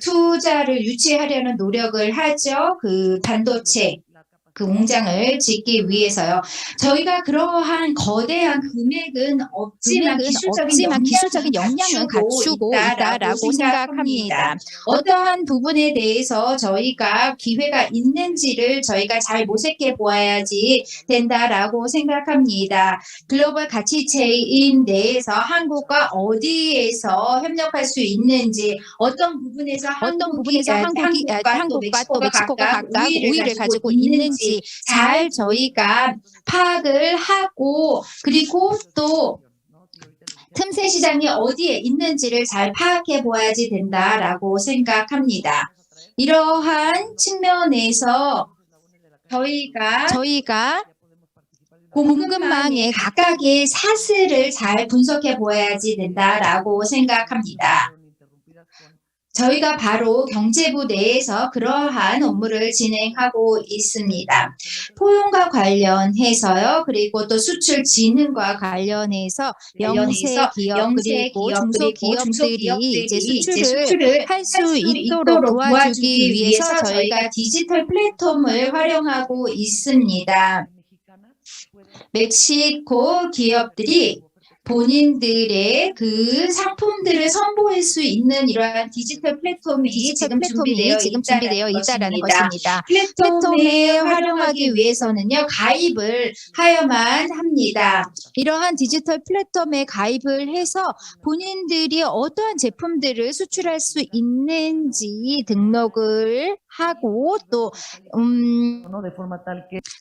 투자를 유치하려는 노력을 하죠. 그 반도체 그 공장을 짓기 위해서요. 저희가 그러한 거대한 금액은 없지만 기술적인 역량은 갖추고 있다라고 생각합니다. 어떠한 부분에 대해서 저희가 기회가 있는지를 저희가 잘 모색해 보아야지 된다라고 생각합니다. 글로벌 가치 체인 내에서 한국과 어디에서 협력할 수 있는지, 어떤 부분에서 한국과 또 멕시코가 각각 우위를 가지고 있는지 잘 저희가 파악을 하고, 그리고 또 틈새 시장이 어디에 있는지를 잘 파악해 보아야지 된다라고 생각합니다. 이러한 측면에서 저희가 공급망의 각각의 사슬을 잘 분석해 보아야지 된다라고 생각합니다. 저희가 바로 경제부 내에서 그러한 업무를 진행하고 있습니다. 포용과 관련해서요. 그리고 또 수출 진흥과 관련해서 영세 기업 그리고 중소기업들이 이제 수출을 할 수 있도록 도와주기 위해서 저희가 디지털 플랫폼을 활용하고 있습니다. 멕시코 기업들이 본인들의 그 상품들을 선보일 수 있는 이러한 디지털 플랫폼이 지금 준비되어 있다라는 것입니다. 플랫폼에 활용하기 위해서는요, 가입을 하여만 합니다. 이러한 디지털 플랫폼에 가입을 해서 본인들이 어떠한 제품들을 수출할 수 있는지 등록을 하고, 또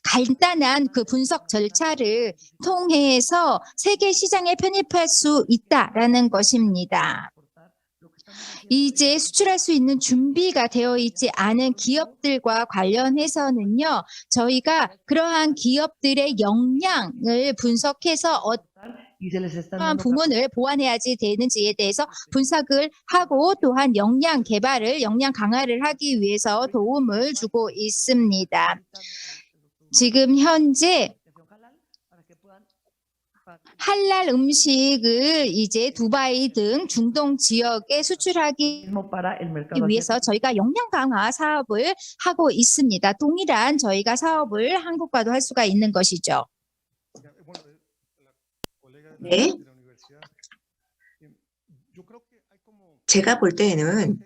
간단한 그 분석 절차를 통해서 세계 시장에 편입할 수 있다라는 것입니다. 이제 수출할 수 있는 준비가 되어 있지 않은 기업들과 관련해서는요, 저희가 그러한 기업들의 역량을 분석해서 어떠한 부문을 보완해야지 되는지에 대해서 분석을 하고, 또한 역량 개발을, 역량 강화를 하기 위해서 도움을 주고 있습니다. 지금 현재 할랄 음식을 이제 두바이 등 중동 지역에 수출하기 위해서 저희가 역량 강화 사업을 하고 있습니다. 동일한 저희가 사업을 한국과도 할 수가 있는 것이죠. 네. 제가 볼 때는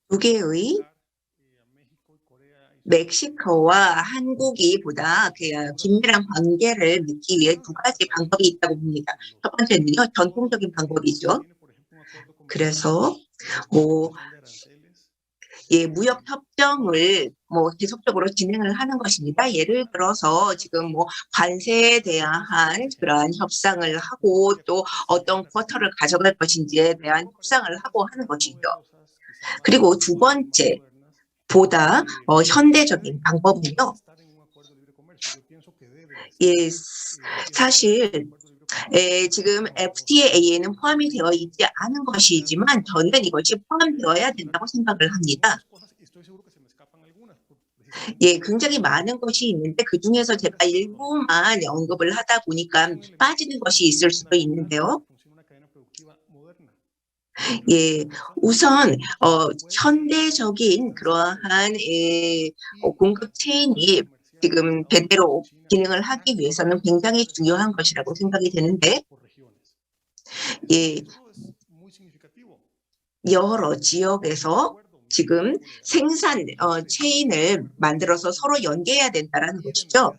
두 개의 멕시코와 한국이 보다 긴밀한 관계를 맺기 위해 두 가지 방법이 있다고 봅니다. 첫 번째는요, 전통적인 방법이죠. 그래서 무역 협정을 계속적으로 진행을 하는 것입니다. 예를 들어서 지금 관세에 대한 그러한 협상을 하고, 또 어떤 쿼터를 가져갈 것인지에 대한 협상을 하고 하는 것이죠. 그리고 두 번째, 보다 현대적인 방법은요. 사실 지금 FTA에는 포함이 되어 있지 않은 것이지만 저는 이것이 포함되어야 된다고 생각을 합니다. 굉장히 많은 것이 있는데 그중에서 제가 일부만 언급을 하다 보니까 빠지는 것이 있을 수도 있는데요. 우선 현대적인 그러한 공급 체인이 지금 제대로 기능을 하기 위해서는 굉장히 중요한 것이라고 생각이 되는데, 여러 지역에서 지금 생산 체인을 만들어서 서로 연계해야 된다는 것이죠.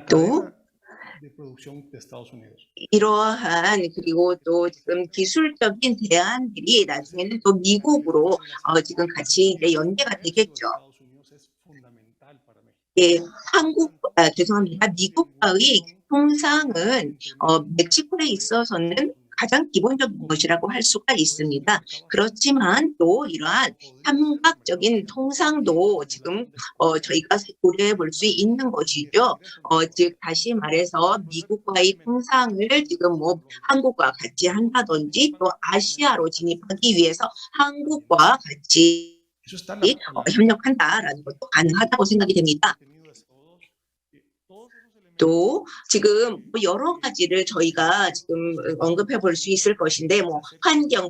또 이러한 그리고 또 지금 기술적인 대안들이 나중에는 또 미국으로 지금 같이 이제 연계가 되겠죠. 예, 죄송합니다. 미국과의 통상은 멕시코에 있어서는 가장 기본적인 것이라고 할 수가 있습니다. 그렇지만 또 이러한 삼각적인 통상도 지금 저희가 고려해 볼 수 있는 것이죠. 즉 다시 말해서 미국과의 통상을 지금 뭐 한국과 같이 한다든지 또 아시아로 진입하기 위해서 한국과 같이 협력한다라는 것도 가능하다고 생각이 됩니다. 또 지금 뭐 여러 가지를 저희가 지금 언급해 볼 수 있을 것인데 뭐 환경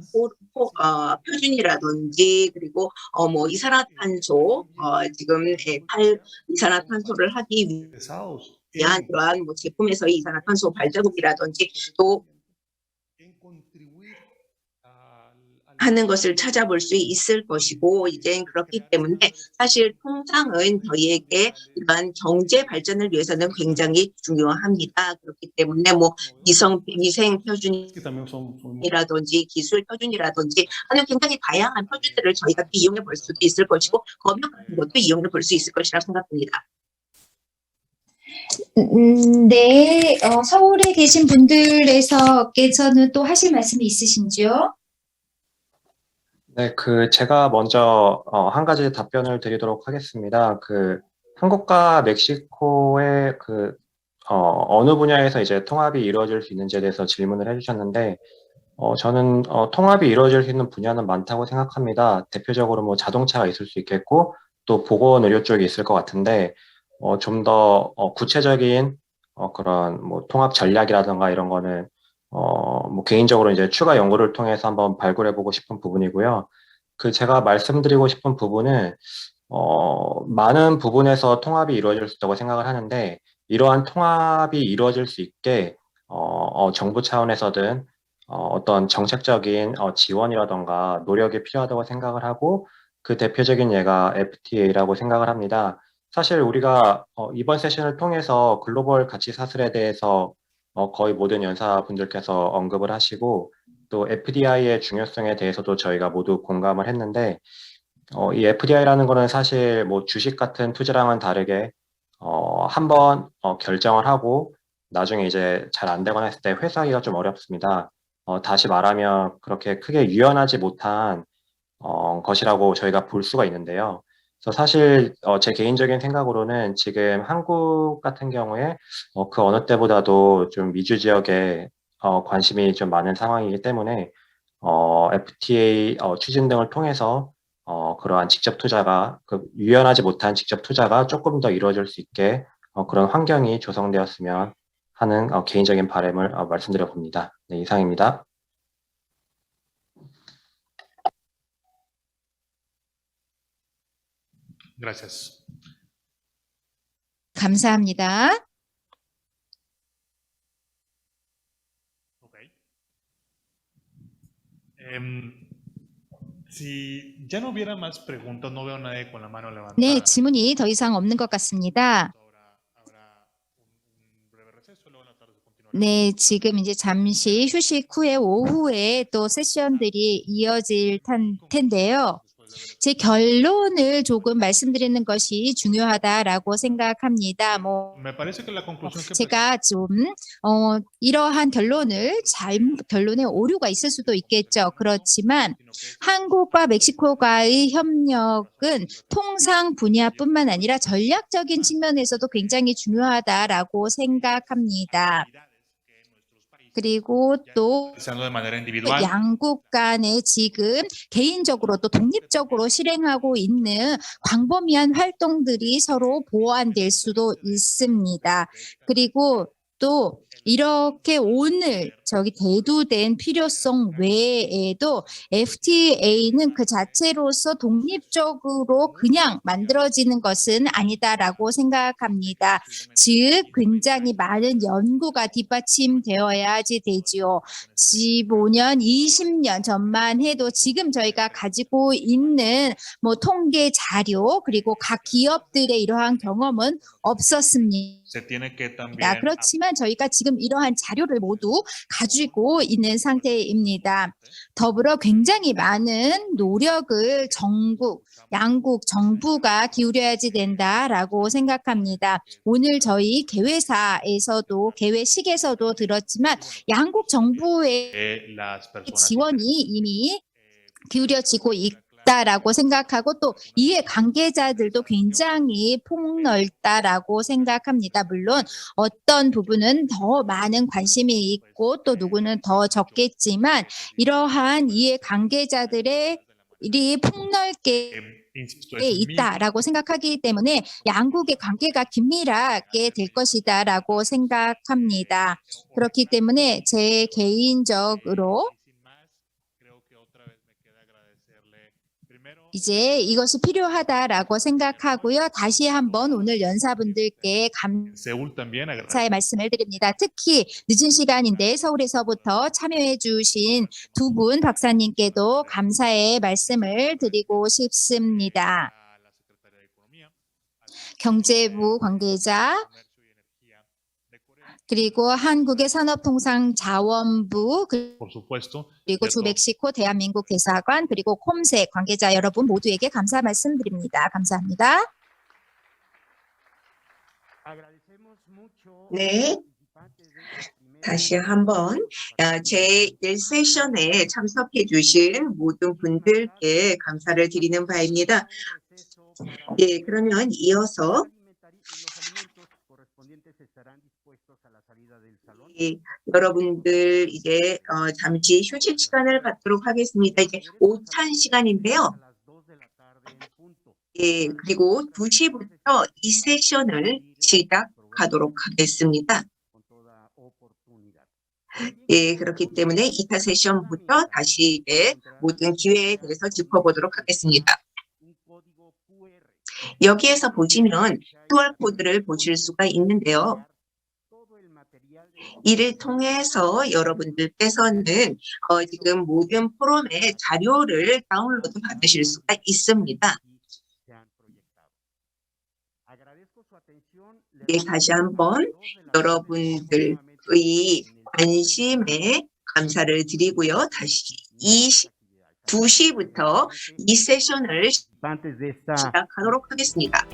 표준이라든지 그리고 뭐 이산화탄소 지금 이산화탄소를 하기 위한 그러한 뭐 제품에서의 이산화탄소 발자국이라든지 또 하는 것을 찾아볼 수 있을 것이고 이제 그렇기 때문에 사실 통상은 저희에게 이러한 경제 발전을 위해서는 굉장히 중요합니다. 그렇기 때문에 뭐 위생 표준이라든지 기술 표준이라든지 하는 굉장히 다양한 표준들을 저희가 또 이용해 볼 수도 있을 것이고 검역 같은 것도 이용해 볼 수 있을 것이라고 생각합니다. 네, 서울에 계신 분들께서는 또 하실 말씀이 있으신지요? 네, 제가 먼저 한 가지 답변을 드리도록 하겠습니다. 한국과 멕시코의 어느 분야에서 이제 통합이 이루어질 수 있는지에 대해서 질문을 해주셨는데, 저는 통합이 이루어질 수 있는 분야는 많다고 생각합니다. 대표적으로 뭐 자동차가 있을 수 있겠고, 또 보건의료 쪽이 있을 것 같은데, 좀 더 구체적인 그런 뭐 통합 전략이라든가 이런 거는 뭐 개인적으로 이제 추가 연구를 통해서 한번 발굴해보고 싶은 부분이고요. 제가 말씀드리고 싶은 부분은 많은 부분에서 통합이 이루어질 수 있다고 생각을 하는데 이러한 통합이 이루어질 수 있게 정부 차원에서든 어떤 정책적인 지원이라던가 노력이 필요하다고 생각을 하고 그 대표적인 예가 FTA라고 생각을 합니다. 사실 우리가 이번 세션을 통해서 글로벌 가치 사슬에 대해서 거의 모든 연사분들께서 언급을 하시고 또 FDI의 중요성에 대해서도 저희가 모두 공감을 했는데 이 FDI라는 거는 사실 뭐 주식 같은 투자랑은 다르게 한번 결정을 하고 나중에 이제 잘 안 되거나 했을 때 회수하기가 좀 어렵습니다. 다시 말하면 그렇게 크게 유연하지 못한 것이라고 저희가 볼 수가 있는데요. 그래서 사실 제 개인적인 생각으로는 지금 한국 같은 경우에 그 어느 때보다도 좀 미주 지역에 관심이 좀 많은 상황이기 때문에 FTA 추진 등을 통해서 그러한 직접 투자가 유연하지 못한 직접 투자가 조금 더 이루어질 수 있게 그런 환경이 조성되었으면 하는 개인적인 바람을 말씀드려 봅니다. 네, 이상입니다. Gracias. 감사합니다. Ok. Si ya no hubiera más preguntas, no veo a nadie con la mano levantada. 네, 질문이 더 이상 없는 것 같습니다. Habrá un breve receso, luego en la tarde se continuará. 네, 지금 이제 잠시 휴식 후에 오후에 또 세션들이 이어질 텐데요. 제 결론을 조금 말씀드리는 것이 중요하다라고 생각합니다. Me parece que la conclusión que 제가 좀 이러한 결론에 오류가 있을 수도 있겠죠. 그렇지만 한국과 멕시코과의 협력은 통상 분야뿐만 아니라 전략적인 측면에서도 굉장히 중요하다라고 생각합니다. 그리고 또 realizando de manera individual. 양국 간에 지금 개인적으로 또 독립적으로 실행하고 있는 광범위한 활동들이 서로 보완될 수도 있습니다. 그리고 또 이렇게 오늘 대두된 필요성 외에도 FTA는 그 자체로서 독립적으로 그냥 만들어지는 것은 아니다라고 생각합니다. 즉 굉장히 많은 연구가 뒷받침되어야지 되지요. 15년, 20년 전만 해도 지금 저희가 가지고 있는 뭐 통계 자료 그리고 각 기업들의 이러한 경험은 없었습니다. se tiene que también 그렇지만 저희가 지금 이러한 자료를 모두 가지고 있는 상태입니다. 더불어 굉장히 많은 노력을 양국 정부가 기울여야지 된다라고 생각합니다. 오늘 저희 개회사에서도 개회식에서도 들었지만 양국 정부의 las personas 지원이 이미 기울여지고 있다라고 생각하고 또 이해 관계자들도 굉장히 폭넓다라고 생각합니다. 물론 어떤 부분은 더 많은 관심이 있고 또 누구는 더 적겠지만 이러한 이해 관계자들의 일이 폭넓게 insisto, es mi 있다라고 생각하기 때문에 양국의 관계가 긴밀하게 될 것이다라고 생각합니다. 그렇기 때문에 제 개인적으로 이제 이것이 필요하다라고 생각하고요. 다시 한번 오늘 연사분들께 Seúl también agradecer 감사의 말씀을 드립니다. 특히 늦은 시간인데 서울에서부터 참여해 주신 두 분 박사님께도 감사의 말씀을 드리고 싶습니다. a la Secretaría de Economía, 경제부 관계자 그리고 한국의 산업통상자원부 por supuesto, 그리고 주 멕시코 대한민국 대사관 그리고 콤세 관계자 여러분 모두에게 감사 말씀드립니다. 감사합니다. 네. 다시 한번 제1세션에 참석해 주신 모든 분들께 감사를 드리는 바입니다. 예, 그러면 이어서 여러분들 이제 잠시 휴식 시간을 갖도록 하겠습니다. 이제 오찬 시간인데요. 예, 그리고 2시부터 이 세션을 시작하도록 하겠습니다. 예, 그렇기 때문에 2차 세션부터 다시 이제 모든 기회에 대해서 짚어보도록 하겠습니다. 여기에서 보시면 QR코드를 보실 수가 있는데요. 이를 통해서 여러분들께서는 지금 모든 포럼의 자료를 다운로드 받으실 수가 있습니다. 예, 다시 한번 여러분들의 관심에 감사를 드리고요. 다시 2시부터 이 세션을 시작하도록 하겠습니다.